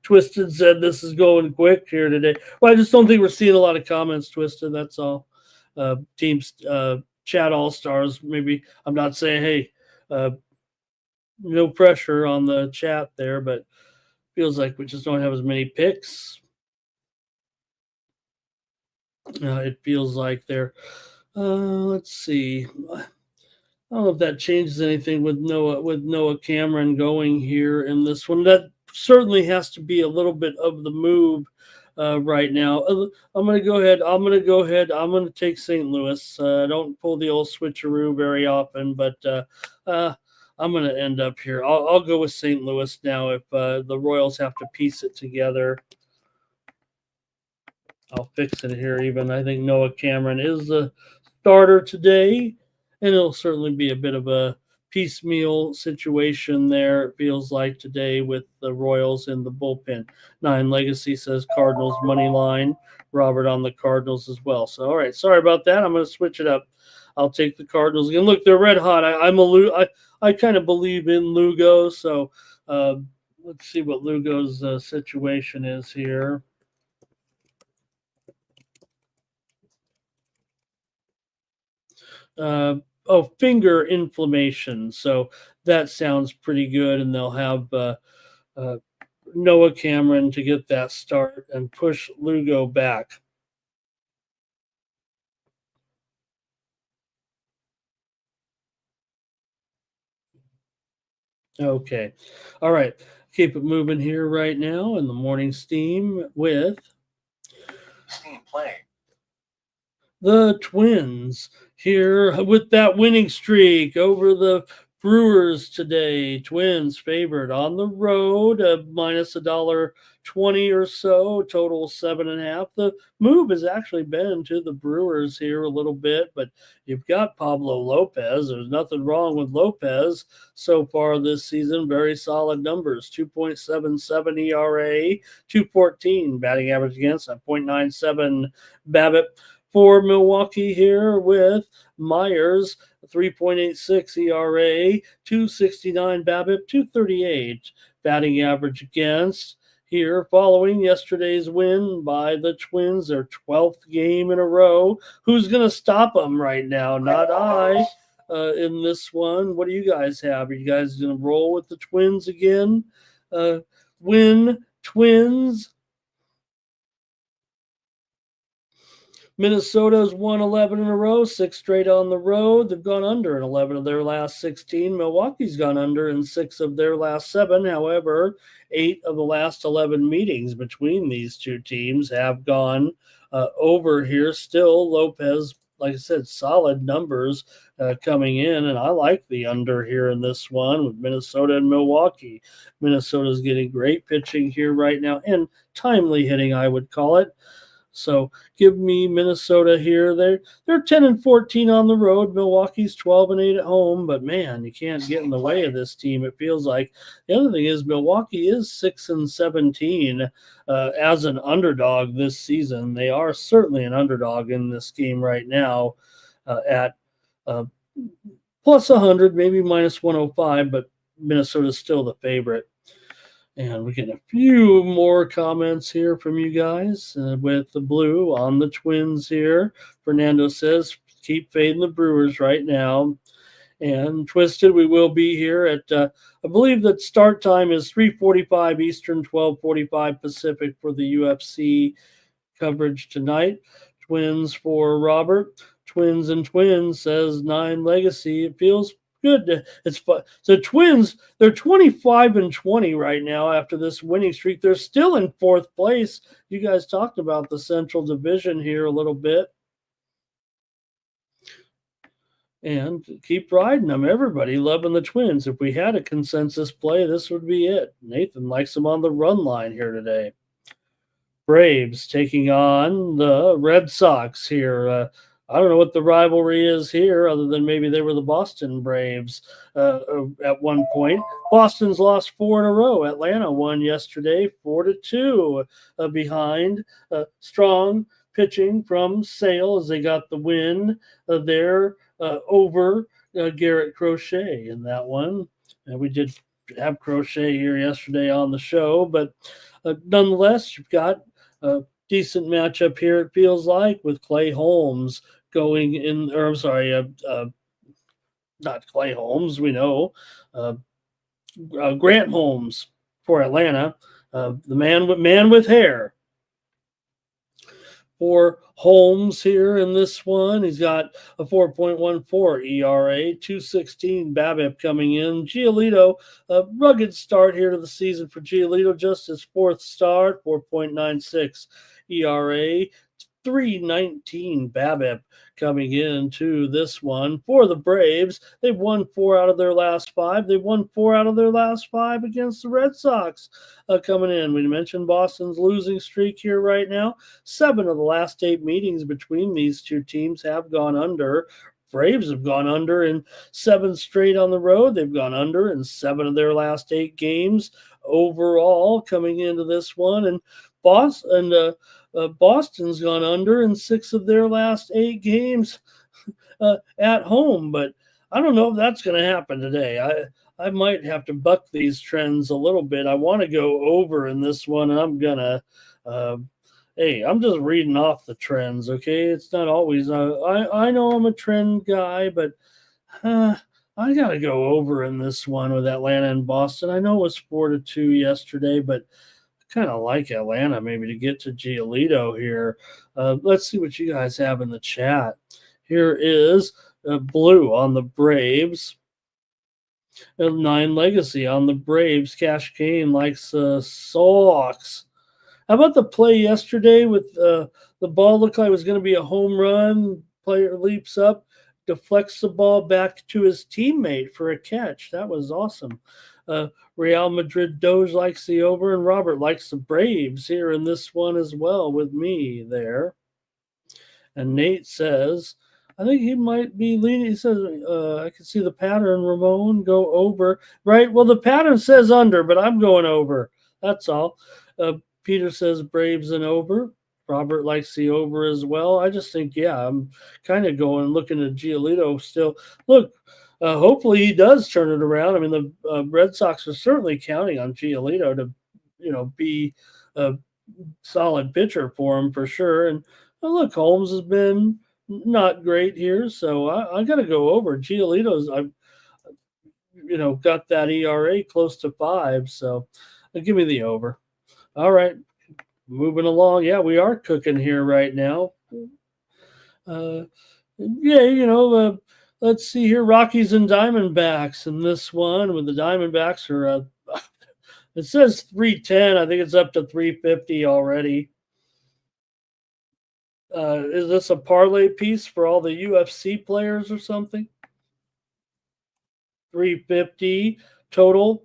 Twisted said this is going quick here today. Well, I just don't think we're seeing a lot of comments, Twisted. That's all. Teams, chat all stars. Maybe I'm not saying, hey, no pressure on the chat there, but feels like we just don't have as many picks. It feels like they're. Let's see. I don't know if that changes anything with Noah Cameron going here in this one. That certainly has to be a little bit of the move right now. I'm going to go ahead. I'm going to take St. Louis. I don't pull the old switcheroo very often, but I'm going to end up here. I'll go with St. Louis now if the Royals have to piece it together. I'll fix it here even. I think Noah Cameron is the starter today, and it'll certainly be a bit of a piecemeal situation there, it feels like today with the Royals in the bullpen. 9 Legacy says Cardinals money line. Robert on the Cardinals as well. So, all right, sorry about that. I'm going to switch it up. I'll take the Cardinals again. Look, they're red hot. I kind of believe in Lugo, so let's see what Lugo's situation is here. Finger inflammation. So that sounds pretty good, and they'll have Noah Cameron to get that start and push Lugo back. Okay. All right. Keep it moving here right now in the morning steam with Steam play. the Twins here with that winning streak over the Brewers today. Twins favored on the road, minus $1.20 or so, total 7.5. The move has actually been to the Brewers here a little bit, but you've got Pablo Lopez. There's nothing wrong with Lopez so far this season. Very solid numbers: 2.77 ERA, 2.14 batting average against, a 0.97 BABIP. For Milwaukee here with Myers, 3.86 ERA, 269 BABIP, 238 batting average against. here following yesterday's win by the Twins, their 12th game in a row. Who's going to stop them right now? Not I in this one. What do you guys have? Are you guys going to roll with the Twins again? Win Twins. Minnesota's won 11 in a row, 6 straight on the road. They've gone under in 11 of their last 16. Milwaukee's gone under in 6 of their last 7. However, 8 of the last 11 meetings between these two teams have gone over here. Still, Lopez, like I said, solid numbers coming in, and I like the under here in this one with Minnesota and Milwaukee. Minnesota's getting great pitching here right now, and timely hitting, I would call it. So give me Minnesota here. They're 10-14 on the road. Milwaukee's 12-8 at home, but man, you can't get in the way of this team. It feels like. The other thing is Milwaukee is 6-17 as an underdog this season. They are certainly an underdog in this game right now at plus 100, maybe minus 105, but Minnesota's still the favorite. And we get a few more comments here from you guys with the blue on the Twins here. Fernando says, keep fading the Brewers right now. And Twisted, we will be here at, I believe that start time is 3:45 Eastern, 12:45 Pacific for the UFC coverage tonight. Twins for Robert. Twins and Twins says 9 Legacy. It feels good. It's fun. The Twins, they're 25-20 right now after this winning streak. They're still in 4th place. You guys talked about the Central Division here a little bit. And keep riding them. Everybody loving the Twins. If we had a consensus play, this would be it. Nathan likes them on the run line here today. Braves taking on the Red Sox here. I don't know what the rivalry is here other than maybe they were the Boston Braves at one point. Boston's lost 4 in a row. Atlanta won yesterday 4-2 behind. Strong pitching from Sale as they got the win there over Garrett Crochet in that one. And we did have Crochet here yesterday on the show, but nonetheless, you've got a decent matchup here, it feels like, with Clay Holmes going in, or I'm sorry, not Clay Holmes, we know, Grant Holmes for Atlanta, the man with hair. For Holmes here in this one, he's got a 4.14 ERA, 2.16 BABIP coming in. Giolito, a rugged start here to the season for Giolito, just his 4th start, 4.96 ERA, 3.19 BABIP coming into this one. For the Braves, they've won 4 out of their last 5. They've won 4 out of their last 5 against the Red Sox coming in. We mentioned Boston's losing streak here right now. 7 of the last 8 meetings between these two teams have gone under. Braves have gone under in 7 straight on the road. They've gone under in 7 of their last 8 games overall coming into this one. And Boston's gone under in 6 of their last 8 games at home, but I don't know if that's going to happen today. I might have to buck these trends a little bit. I want to go over in this one, and I'm going to hey, I'm just reading off the trends, okay? It's not always I know I'm a trend guy, but I got to go over in this one with Atlanta and Boston. I know it was 4-2 yesterday, but kind of like Atlanta maybe to get to Giolito here. Let's see what you guys have in the chat. Here is blue on the Braves. 9 Legacy on the Braves. Cash Kane likes Sox. How about the play yesterday with the ball looked like it was going to be a home run. Player leaps up, deflects the ball back to his teammate for a catch. That was awesome. Real Madrid Doge likes the over, and Robert likes the Braves here in this one as well with me there. And Nate says, I think he might be leaning. He says, I can see the pattern, Ramon, go over. Right? Well, the pattern says under, but I'm going over. That's all. Peter says Braves and over. Robert likes the over as well. I just think, yeah, I'm kind of looking at Giolito still. Look, hopefully he does turn it around. I mean, the Red Sox are certainly counting on Giolito to be a solid pitcher for him for sure. And look, Holmes has been not great here, so I got to go over. Giolito's, I've got that ERA close to 5, so give me the over. All right, moving along. Yeah, we are cooking here right now. Let's see here. Rockies and Diamondbacks in this one, with the Diamondbacks are it says 310. I think it's up to 350 already. Is this a parlay piece for all the UFC players or something? 350 total.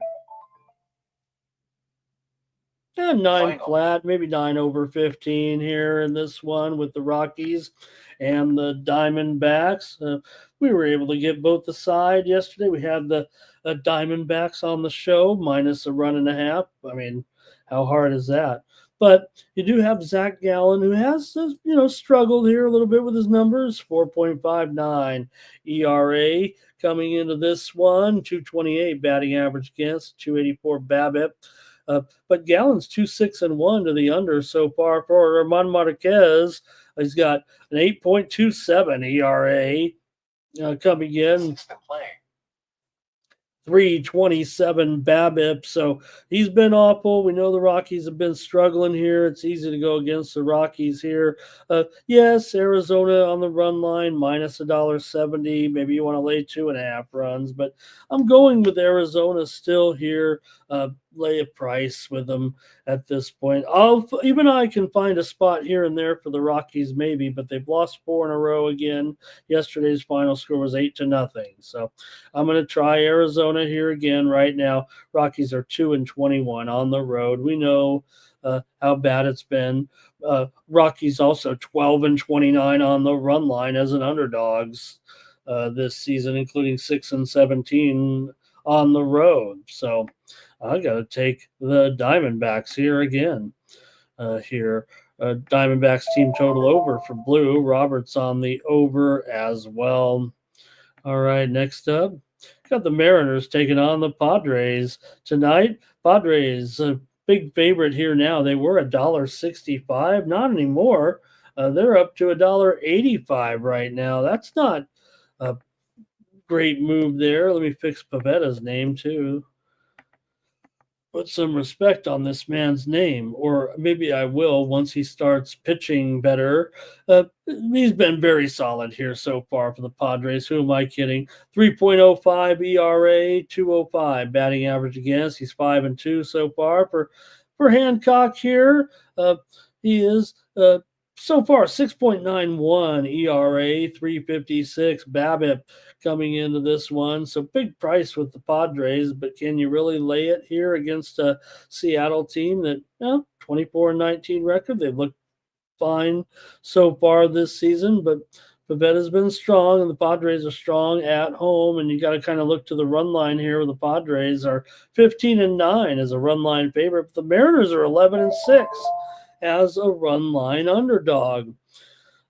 Yeah, 9 Final. flat, maybe 9 over 15 here in this one with the Rockies and the Diamondbacks. We were able to get both the side yesterday. We had the Diamondbacks on the show minus a run and a half. I mean, how hard is that? But you do have Zach Gallen, who has struggled here a little bit with his numbers. 4.59 ERA coming into this one, 228 batting average against, 284 BABIP. But Gallen's 2-6-1 to the under so far for Ramon Marquez. He's got an 8.27 ERA coming in. 327 BABIP. So he's been awful. We know the Rockies have been struggling here. It's easy to go against the Rockies here. Yes, Arizona on the run line, minus $1.70. Maybe you want to lay 2.5 runs, but I'm going with Arizona still here. Lay a price with them at this point. Even I can find a spot here and there for the Rockies maybe, but they've lost 4 in a row again. Yesterday's final score was 8-0. So I'm going to try Arizona here again right now. Rockies are 2-21 on the road. We know how bad it's been. Rockies also 12-29 on the run line as an underdogs this season, including 6-17 on the road. So I got to take the Diamondbacks here again. Diamondbacks team total over for Blue. Roberts on the over as well. All right, next up, got the Mariners taking on the Padres tonight. Padres, a big favorite here now. They were $1.65, not anymore. They're up to $1.85 right now. That's not a great move there. Let me fix Pavetta's name too. Put some respect on this man's name, or maybe I will once he starts pitching better. He's been very solid here so far for the Padres. Who am I kidding? 3.05 ERA, 205 batting average against. He's 5-2 so far for Hancock here. He is so far 6.91 ERA, 356 BABIP coming into this one. So big price with the Padres, but can you really lay it here against a Seattle team that 24-19 record? They've looked fine so far this season, but Pavetta's been strong and the Padres are strong at home, and you got to kind of look to the run line here where the Padres are 15-9 as a run line favorite, but the Mariners are 11-6 as a run line underdog.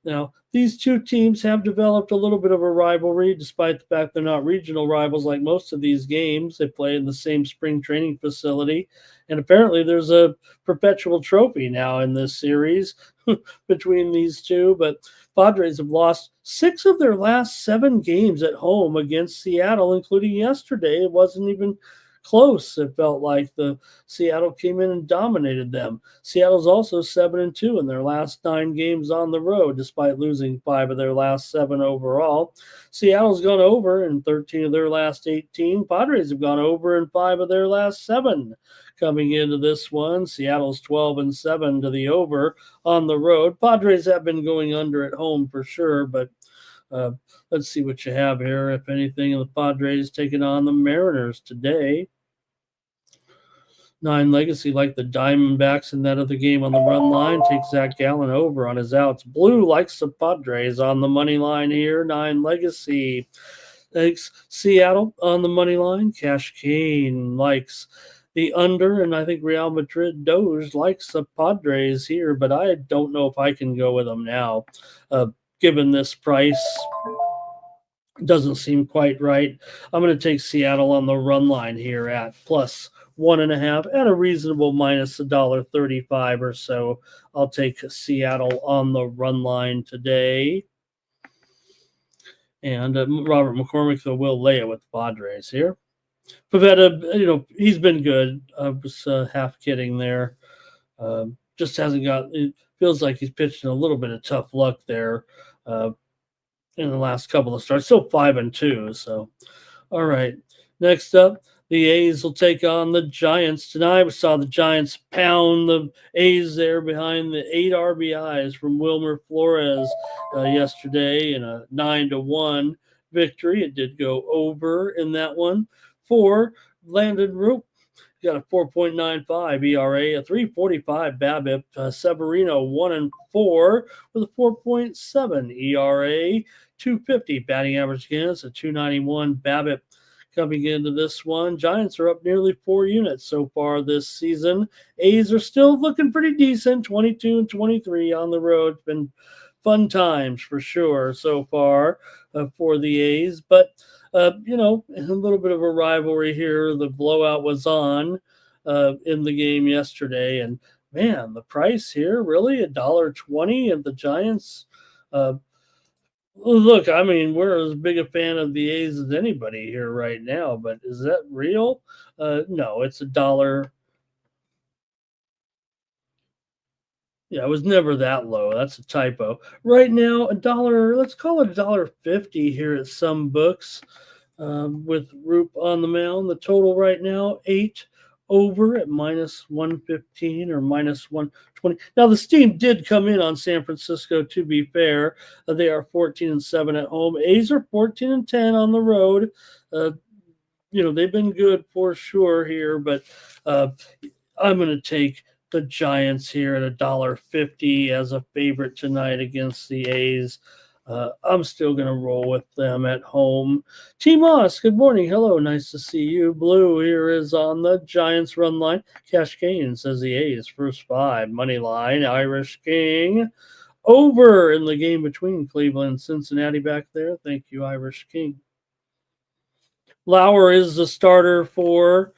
Now, these two teams have developed a little bit of a rivalry, despite the fact they're not regional rivals like most of these games. They play in the same spring training facility, and apparently there's a perpetual trophy now in this series between these two. But Padres have lost 6 of their last 7 games at home against Seattle, including yesterday. It wasn't even close. It felt like the Seattle came in and dominated them. Seattle's also 7-2 in their last 9 games on the road, despite losing 5 of their last 7 overall. Seattle's gone over in 13 of their last 18. Padres have gone over in 5 of their last 7 coming into this one. Seattle's 12-7 to the over on the road. Padres have been going under at home for sure, but let's see what you have here, if anything, of the Padres taking on the Mariners today. 9 Legacy, like the Diamondbacks in that other game on the run line, takes Zach Gallen over on his outs. Blue likes the Padres on the money line here. 9 Legacy takes Seattle on the money line. Cash Kane likes the under, and I think Real Madrid Doge likes the Padres here, but I don't know if I can go with them now. Given this price, doesn't seem quite right. I'm going to take Seattle on the run line here at plus 1.5 at a reasonable minus $1.35 or so. I'll take Seattle on the run line today. And Robert McCormick, though, will lay it with the Padres here. Pavetta, he's been good. I was half kidding there. Just hasn't got – it feels like he's pitching a little bit of tough luck there in the last couple of starts. Still 5-2. So, all right. Next up, the A's will take on the Giants tonight. We saw the Giants pound the A's there behind the 8 RBIs from Wilmer Flores yesterday in a 9-1 victory. It did go over in that one for Landon Roop. Got a 4.95 ERA, a 3.45 BABIP. Severino 1-4 with a 4.7 ERA, 250 batting average against, a 291 BABIP. Coming into this one, Giants are up nearly 4 units so far this season. A's are still looking pretty decent, 22-23 on the road. It's been fun times for sure so far for the A's, but a little bit of a rivalry here. The blowout was on in the game yesterday, and man, the price here really $1.20 of the Giants. Look, I mean, we're as big a fan of the A's as anybody here right now, but is that real? No, it's $1. Yeah, it was never that low. That's a typo. Right now, $1, let's call it $1.50 here at some books with Roop on the mound. The total right now, 8 over at minus 115 or minus 120. Now, the steam did come in on San Francisco, to be fair. They are 14-7 at home. A's are 14-10 on the road. They've been good for sure here, but I'm going to take the Giants here at $1.50 as a favorite tonight against the A's. I'm still going to roll with them at home. T. Moss, good morning. Hello, nice to see you. Blue here is on the Giants run line. Cash Kane says the A's first 5. Money line, Irish King. Over in the game between Cleveland and Cincinnati back there. Thank you, Irish King. Lauer is the starter for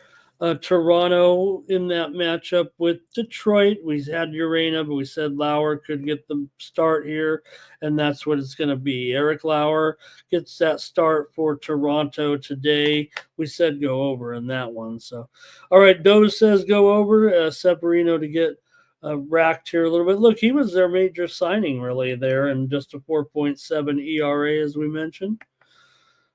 Toronto in that matchup with Detroit. We had Urena, but we said Lauer could get the start here, and that's what it's going to be. Eric Lauer gets that start for Toronto today. We said go over in that one. So, all right, Doe says go over. Severino to get racked here a little bit. Look, he was their major signing really there, and just a 4.7 ERA as we mentioned.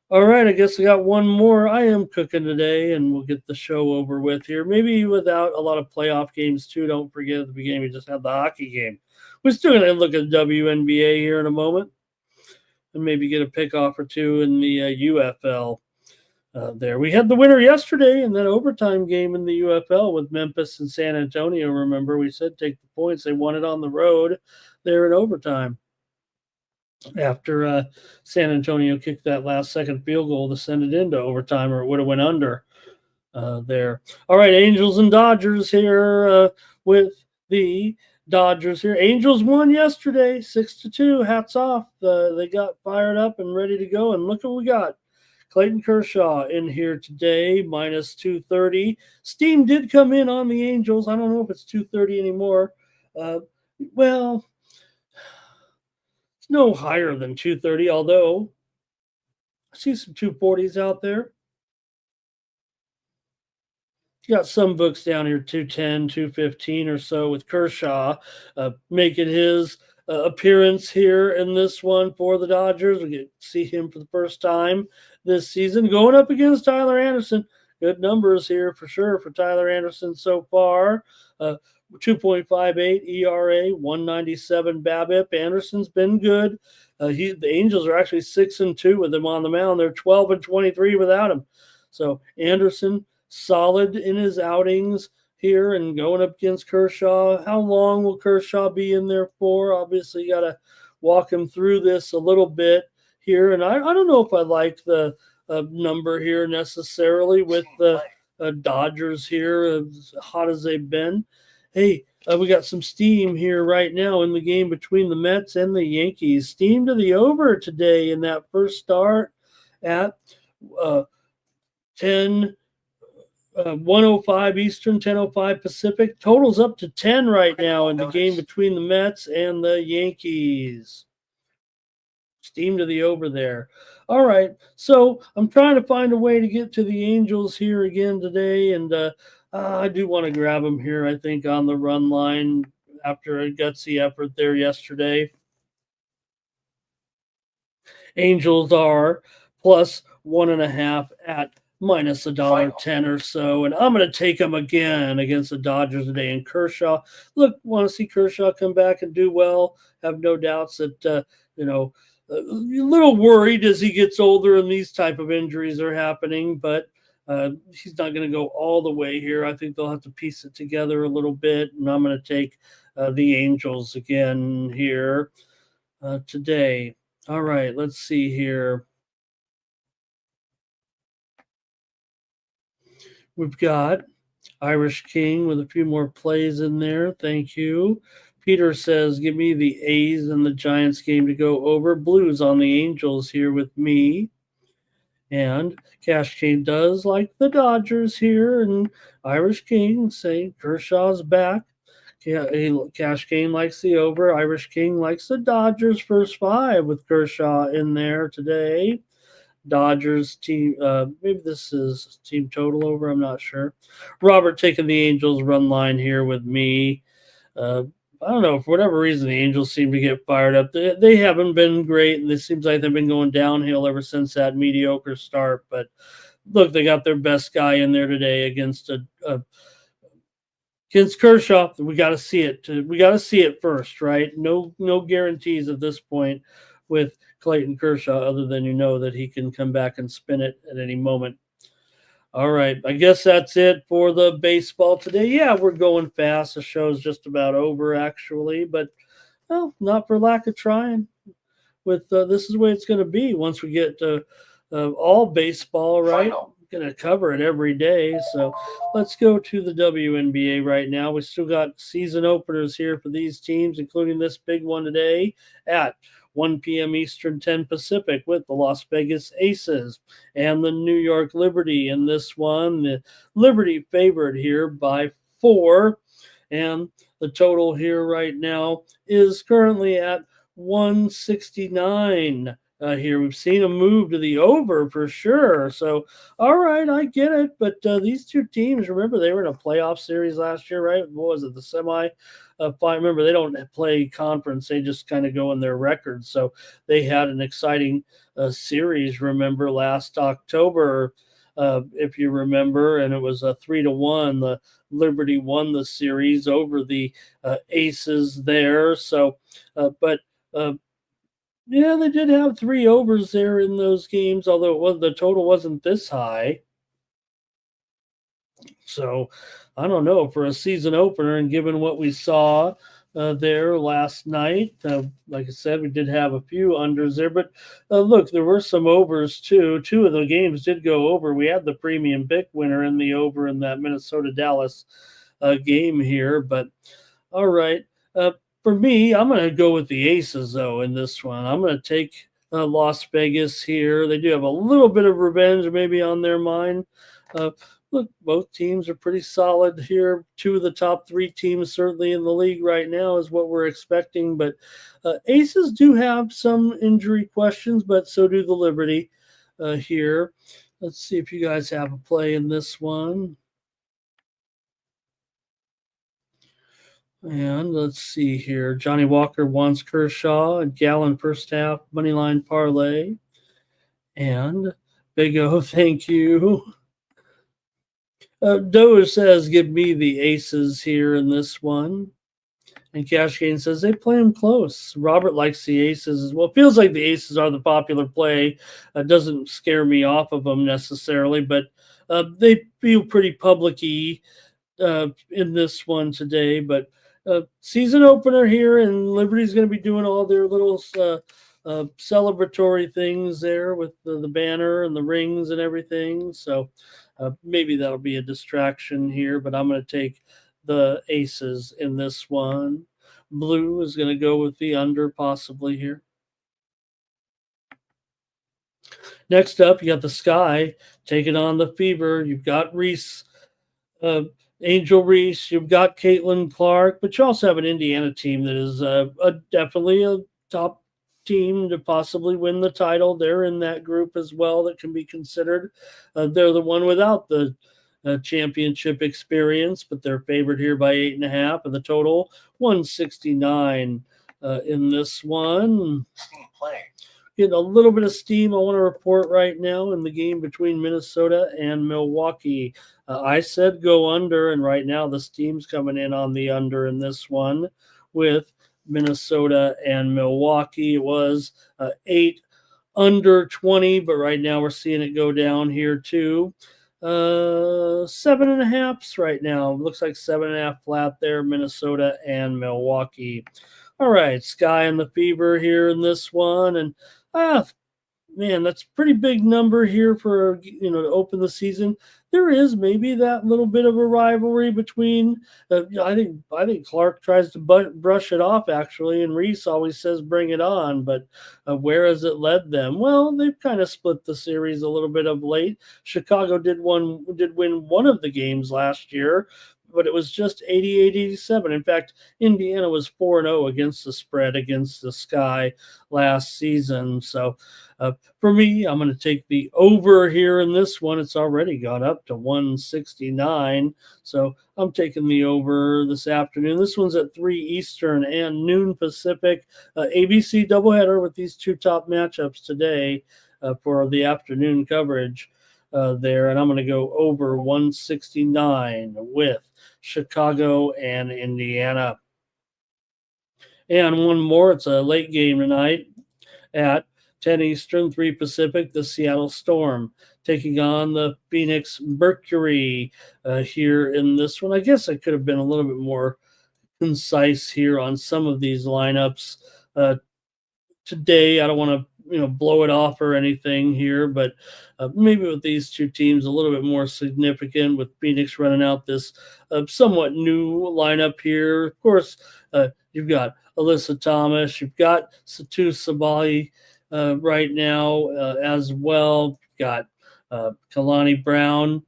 All right, I guess I got one more. I am cooking today, and we'll get the show over with here. Maybe without a lot of playoff games, too. Don't forget at the beginning, we just had the hockey game. We're still going to look at WNBA here in a moment and maybe get a pick-off or two in the UFL there. We had the winner yesterday in that overtime game in the UFL with Memphis and San Antonio. Remember, we said take the points. They won it on the road there in overtime. After San Antonio kicked that last-second field goal to send it into overtime, or it would have went under there. All right, Angels and Dodgers here with the Dodgers here. Angels won yesterday, 6-2. Hats off. They got fired up and ready to go, and look what we got. Clayton Kershaw in here today, minus 230. Steam did come in on the Angels. I don't know if it's 230 anymore. It's no higher than 230, although I see some 240s out there. You got some books down here, 210, 215 or so with Kershaw making his appearance here in this one for the Dodgers. We get to see him for the first time this season going up against Tyler Anderson. Good numbers here for sure for Tyler Anderson so far. 2.58 ERA, 197 BABIP. Anderson's been good. The Angels are actually 6-2 with him on the mound. They're 12-23 without him. So Anderson solid in his outings here and going up against Kershaw. How long will Kershaw be in there for? Obviously, you got to walk him through this a little bit here. And I don't know if I like the number here necessarily with the Dodgers here, as hot as they've been. Hey, we got some steam here right now in the game between the Mets and the Yankees. Steam to the over today in that first start at 10 105 Eastern, 10:05 Pacific. Totals up to 10 right now in the game between the Mets and the Yankees. Steam to the over there. All right, so I'm trying to find a way to get to the Angels here again today, and I do want to grab them here, I think, on the run line after a gutsy effort there yesterday. Angels are plus 1.5 at minus $1.10 or so, and I'm going to take them again against the Dodgers today. And Kershaw, look, want to see Kershaw come back and do well. Have no doubts that a little worried as he gets older and these type of injuries are happening, but he's not going to go all the way here. I think they'll have to piece it together a little bit, and I'm going to take the Angels again here today. All right, let's see here. We've got Irish King with a few more plays in there. Thank you. Peter says, give me the A's and the Giants game to go over. Blues on the Angels here with me. And Cash King does like the Dodgers here. And Irish King saying Kershaw's back. Cash King likes the over. Irish King likes the Dodgers first 5 with Kershaw in there today. Dodgers team, maybe this is team total over. I'm not sure. Robert taking the Angels run line here with me. I don't know, for whatever reason, the Angels seem to get fired up. They haven't been great, and it seems like they've been going downhill ever since that mediocre start. But look, they got their best guy in there today against against Kershaw. We got to see it. We got to see it first, right? No guarantees at this point with Clayton Kershaw, other than that he can come back and spin it at any moment. All right, I guess that's it for the baseball today. Yeah, we're going fast. The show's just about over, actually, but well, not for lack of trying. This is the way it's going to be once we get to all baseball, right? Going to cover it every day. So let's go to the WNBA right now. We still got season openers here for these teams, including this big one today at 1 p.m. Eastern, 10 Pacific, with the Las Vegas Aces and the New York Liberty. In this one, the Liberty favored here by 4, and the total here right now is currently at 169. Here we've seen a move to the over for sure. So, all right, I get it. But these two teams, remember, they were in a playoff series last year, right? What was it, the semi? Remember, they don't play conference; they just kind of go in their records. So they had an exciting series. Remember last October, if you remember, and it was a 3-1. The Liberty won the series over the Aces there. So, yeah, they did have 3 overs there in those games, although the total wasn't this high. So I don't know, for a season opener, and given what we saw there last night, like I said, we did have a few unders there, but look, there were some overs too. 2 of the games did go over. We had the premium pick winner in the over in that Minnesota-Dallas game here, but all right. For me, I'm going to go with the Aces, though, in this one. I'm going to take Las Vegas here. They do have a little bit of revenge maybe on their mind. Look, both teams are pretty solid here. 2 of the top 3 teams certainly in the league right now is what we're expecting. But Aces do have some injury questions, but so do the Liberty here. Let's see if you guys have a play in this one. And let's see here. Johnny Walker wants Kershaw and Gallon first half moneyline parlay. And Big O, thank you. Doe says, give me the Aces here in this one. And Cash Gain says they play them close. Robert likes the Aces as well. Feels like the Aces are the popular play. Doesn't scare me off of them necessarily, but they feel pretty public-y in this one today. But season opener here, and Liberty's going to be doing all their little celebratory things there with the banner and the rings and everything. So maybe that'll be a distraction here, but I'm going to take the Aces in this one. Blue is going to go with the under possibly here. Next up, you got the Sky taking on the Fever. You've got Reese Angel Reese, you've got Caitlin Clark, but you also have an Indiana team that is definitely a top team to possibly win the title. They're in that group as well that can be considered. They're the one without the championship experience, but they're favored here by 8.5, and the total 169 in this one. Steam play. Getting a little bit of steam I want to report right now in the game between Minnesota and Milwaukee. I said go under, and right now the steam's coming in on the under in this one with Minnesota and Milwaukee. It was 8 under 20, but right now we're seeing it go down here too. 7.5 right now. Looks like 7.5 flat there, Minnesota and Milwaukee. All right, Sky and the Fever here in this one, and man, that's a pretty big number here for to open the season. There is maybe that little bit of a rivalry between. I think Clark tries to brush it off actually, and Reese always says bring it on. But where has it led them? Well, they've kind of split the series a little bit of late. Chicago did win one of the games last year, but it was just 88-87. In fact, Indiana was 4-0 against the spread against the Sky last season. So for me, I'm going to take the over here in this one. It's already gone up to 169. So I'm taking the over this afternoon. This one's at 3 Eastern and noon Pacific. ABC doubleheader with these two top matchups today for the afternoon coverage there. And I'm going to go over 169 with Chicago and Indiana. And one more. It's a late game tonight at 10 Eastern, 3 Pacific, the Seattle Storm taking on the Phoenix Mercury here in this one. I guess I could have been a little bit more concise here on some of these lineups today. I don't want to blow it off or anything here, but maybe with these two teams a little bit more significant, with Phoenix running out this somewhat new lineup here. Of course, you've got Alyssa Thomas, you've got Satu Sabali right now as well. You've got Kalani Brown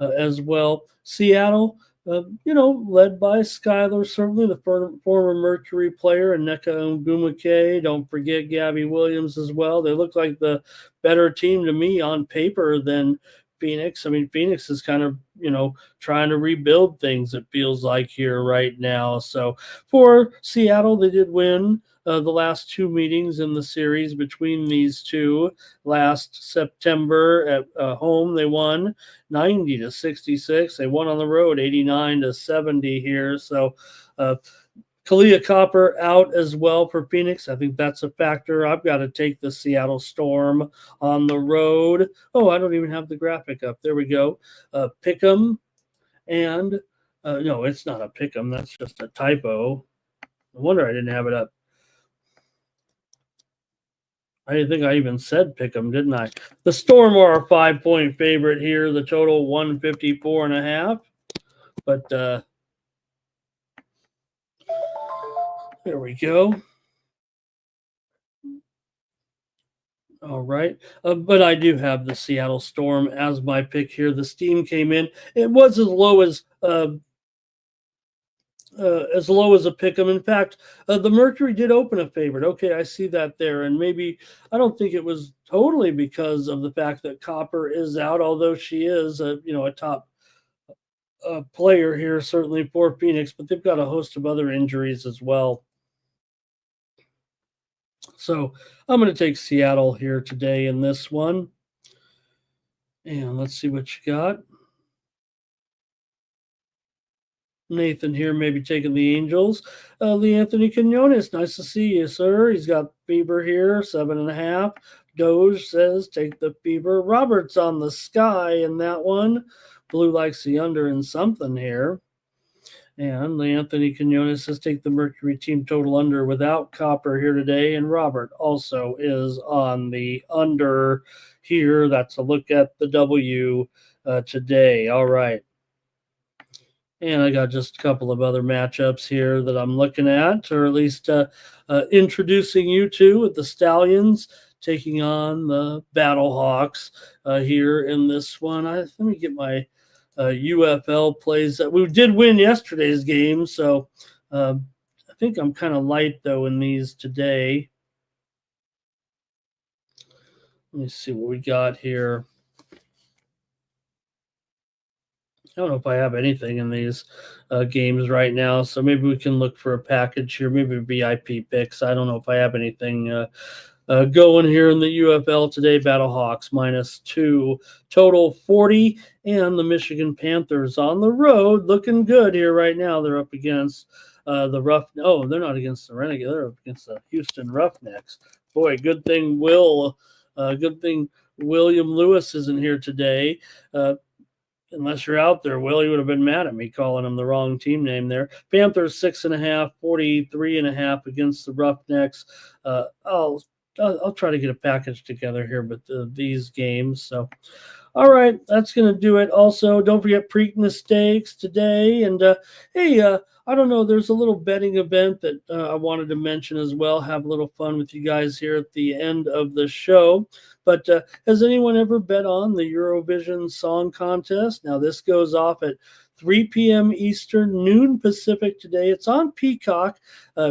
as well. Seattle, led by Skylar, certainly the former Mercury player, and Nneka Ogwumike. Don't forget Gabby Williams as well. They look like the better team to me on paper than Phoenix. I mean, Phoenix is kind of, trying to rebuild things, it feels like here right now. So for Seattle, they did win the last two meetings in the series between these two. Last September at home, they won 90-66. They won on the road 89-70 here. So Kalia Copper out as well for Phoenix. I think that's a factor. I've got to take the Seattle Storm on the road. Oh, I don't even have the graphic up. There we go. Pick'em. And no, it's not a pick'em. That's just a typo. No wonder I didn't have it up. I didn't think I even said pick 'em, didn't I? The Storm are a 5-point favorite here. The total 154.5. But there we go. All right. But I do have the Seattle Storm as my pick here. The steam came in. It was as low as a pick 'em. In fact, the Mercury did open a favorite. Okay, I see that there. And maybe, I don't think it was totally because of the fact that Copper is out, although she is a top player here, certainly for Phoenix, but they've got a host of other injuries as well. So I'm going to take Seattle here today in this one. And let's see what you got. Nathan here maybe taking the Angels. Lee Anthony Quinones, nice to see you, sir. He's got Fever here, 7.5. Doge says take the Fever. Roberts on the Sky in that one. Blue likes the under in something here. And Lee Anthony Quinones says take the Mercury team total under without Copper here today. And Robert also is on the under here. That's a look at the W today. All right. And I got just a couple of other matchups here that I'm looking at, or at least introducing you to, with the Stallions taking on the Battlehawks here in this one. Let me get my UFL plays. We did win yesterday's game, so I think I'm kind of light, though, in these today. Let me see what we got here. I don't know if I have anything in these games right now, so maybe we can look for a package here, maybe VIP picks. I don't know if I have anything going here in the UFL today. Battlehawks -2, total 40, and the Michigan Panthers on the road looking good here right now. They're up against the they're not against the Renegades. They're up against the Houston Roughnecks. Boy, good thing William Lewis isn't here today. Unless you're out there, Will, you would have been mad at me calling him the wrong team name there. Panthers 6.5, 43.5 against the Roughnecks. I'll try to get a package together here, but these games. So, all right, that's going to do it. Also, don't forget Preakness Stakes today. And hey, I don't know, there's a little betting event that I wanted to mention as well. Have a little fun with you guys here at the end of the show. But has anyone ever bet on the Eurovision Song Contest? Now, this goes off at 3 p.m. Eastern, noon Pacific today. It's on Peacock.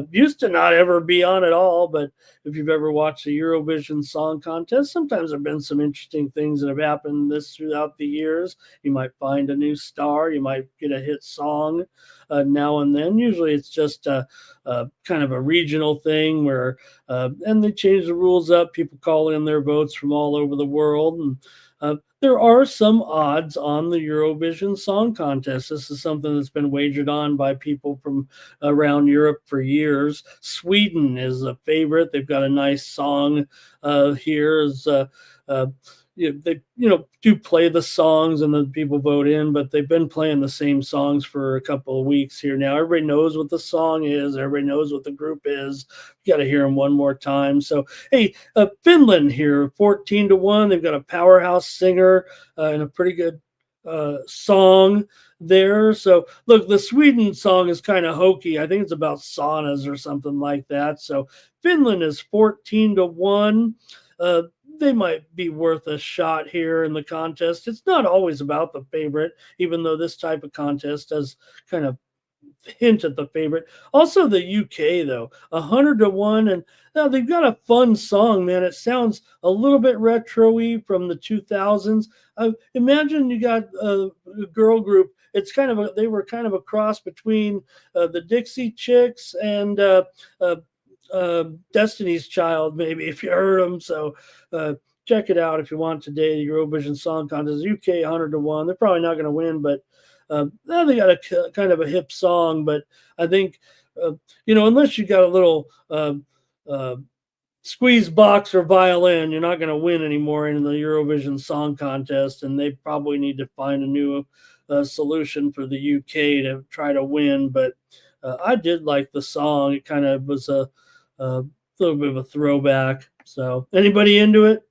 Used to not ever be on at all, but if you've ever watched the Eurovision Song Contest, sometimes there have been some interesting things that have happened throughout the years. You might find a new star. You might get a hit song now and then. Usually it's just kind of a regional thing where, and they change the rules up. People call in their votes from all over the world. And there are some odds on the Eurovision Song Contest. This is something that's been wagered on by people from around Europe for years. Sweden is a favorite. They've got a nice song here. They do play the songs and then people vote in, but they've been playing the same songs for a couple of weeks here now. Everybody knows what the song is. Everybody knows what the group is. You got to hear them one more time. So, hey, Finland here, 14-1. They've got a powerhouse singer and a pretty good song there. So, look, the Sweden song is kind of hokey. I think it's about saunas or something like that. So, Finland is 14-1. They might be worth a shot here in the contest. It's not always about the favorite, even though this type of contest does kind of hint at the favorite. Also, the UK, though, 100-1. And now they've got a fun song, man. It sounds a little bit retro-y from the 2000s. Imagine you got a girl group. It's they were kind of a cross between the Dixie Chicks and Destiny's Child, maybe, if you heard them. So check it out if you want today. The Eurovision Song Contest, UK 100-1. They're probably not going to win, but they got a kind of a hip song. But I think unless you got a little squeeze box or violin, you're not going to win anymore in the Eurovision Song Contest, and they probably need to find a new solution for the UK to try to win. But I did like the song. It kind of was a little bit of a throwback. So anybody into it?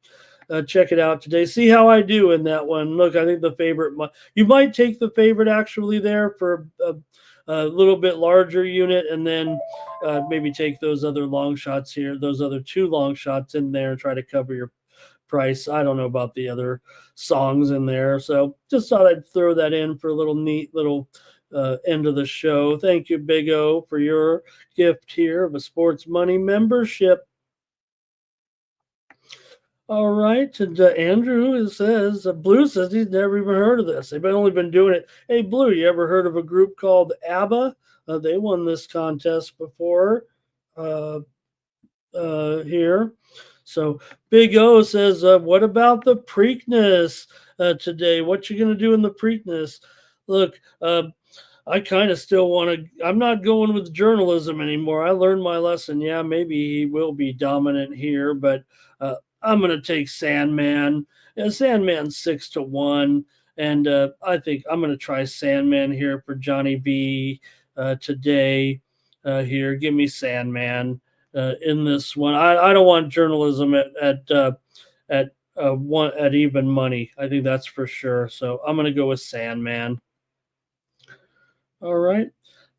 Check it out today. See how I do in that one. Look, I think the favorite, you might take the favorite actually there for a little bit larger unit, and then maybe take those other long shots here, those other two long shots in there and try to cover your price. I don't know about the other songs in there. So just thought I'd throw that in for a little neat little end of the show. Thank you, Big O, for your gift here of a Sports Money membership. All right, and Andrew says, Blue says he's never even heard of this. They've only been doing it. Hey, Blue, you ever heard of a group called ABBA? They won this contest before here. So Big O says, what about the Preakness today? What you going to do in the Preakness? Look, I kind of still want to. I'm not going with journalism anymore. I learned my lesson. Yeah, maybe he will be dominant here, but I'm going to take Sandman. Sandman's 6-1, and I think I'm going to try Sandman here for Johnny B today. Here, give me Sandman in this one. I don't want journalism at even money. I think that's for sure. So I'm going to go with Sandman. All right.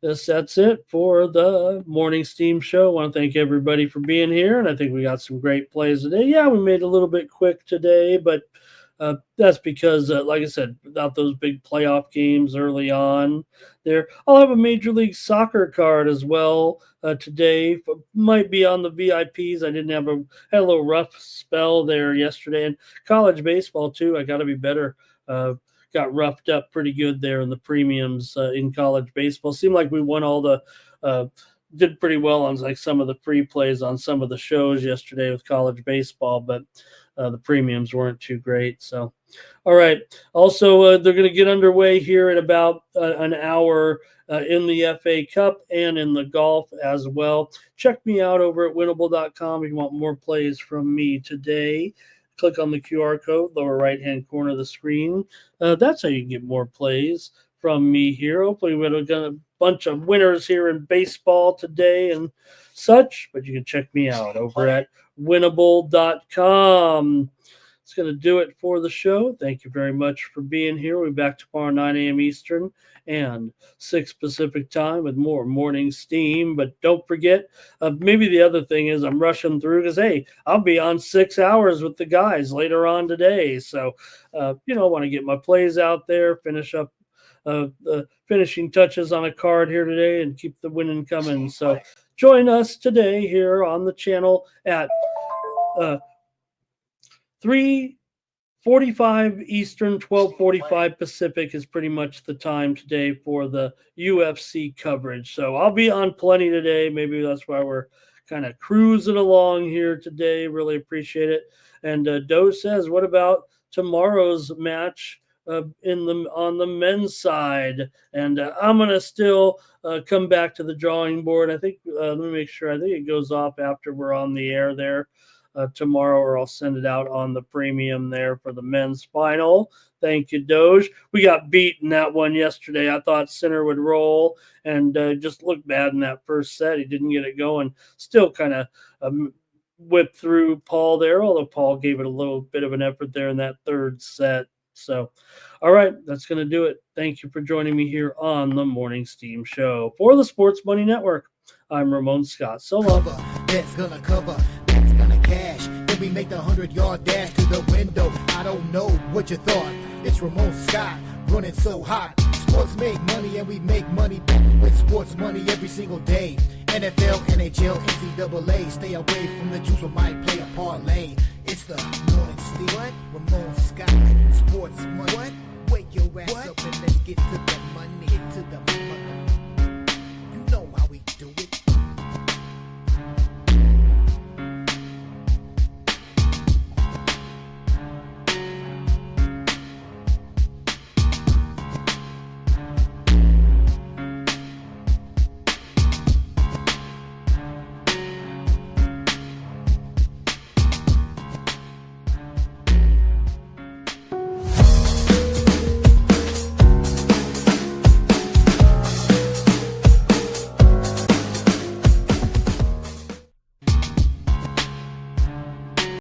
That's it for the Morning Steam Show. I want to thank everybody for being here, and I think we got some great plays today. Yeah, we made a little bit quick today, but That's because, like I said, without those big playoff games early on there, I'll have a Major League Soccer card as well today. Might be on the VIPs. I didn't have had a little rough spell there yesterday, and college baseball too. I got to be better. Got roughed up pretty good there in the premiums in college baseball. Seemed like we won all the. Did pretty well on like some of the free plays on some of the shows yesterday with college baseball, but the premiums weren't too great. So, all right. Also, they're going to get underway here in about an hour in the FA Cup and in the golf as well. Check me out over at winnable.com if you want more plays from me today. Click on the QR code, lower right-hand corner of the screen. That's how you can get more plays from me here. Hopefully, we're going to bunch of winners here in baseball today and such, but you can check me out over at winnable.com. It's going to do it for the show. Thank you very much for being here. We'll be back tomorrow, 9 a.m. Eastern and 6 Pacific time with more morning steam. But don't forget, maybe the other thing is I'm rushing through because, hey, I'll be on 6 hours with the guys later on today. So, I want to get my plays out there, finish up the finishing touches on a card here today and keep the winning coming. So join us today here on the channel at 3:45 Eastern, 12:45 Pacific is pretty much the time today for the UFC coverage. So I'll be on plenty today. Maybe that's why we're kind of cruising along here today. Really appreciate it. And Doe says, what about tomorrow's match on the men's side? And I'm going to still come back to the drawing board. I think, let me make sure. I think it goes off after we're on the air there tomorrow, or I'll send it out on the premium there for the men's final. Thank you, Doge. We got beat in that one yesterday. I thought Sinner would roll and just looked bad in that first set. He didn't get it going. Still kind of whipped through Paul there, although Paul gave it a little bit of an effort there in that third set. So, all right, that's going to do it. Thank you for joining me here on the Morning Steam Show. For the Sports Money Network, I'm Ramon Scott. So long. That's gonna cover, that's gonna cash. Then we make the 100-yard dash to the window. I don't know what you thought. It's Ramon Scott running so hot. Sports make money and we make money with sports money every single day. NFL, NHL, NCAA. Stay away from the juice, we might play a parlay. It's the Morning Steam. What? Ramon Scott. Sports money. What? Wake your ass up and let's get to the money. Get to the money.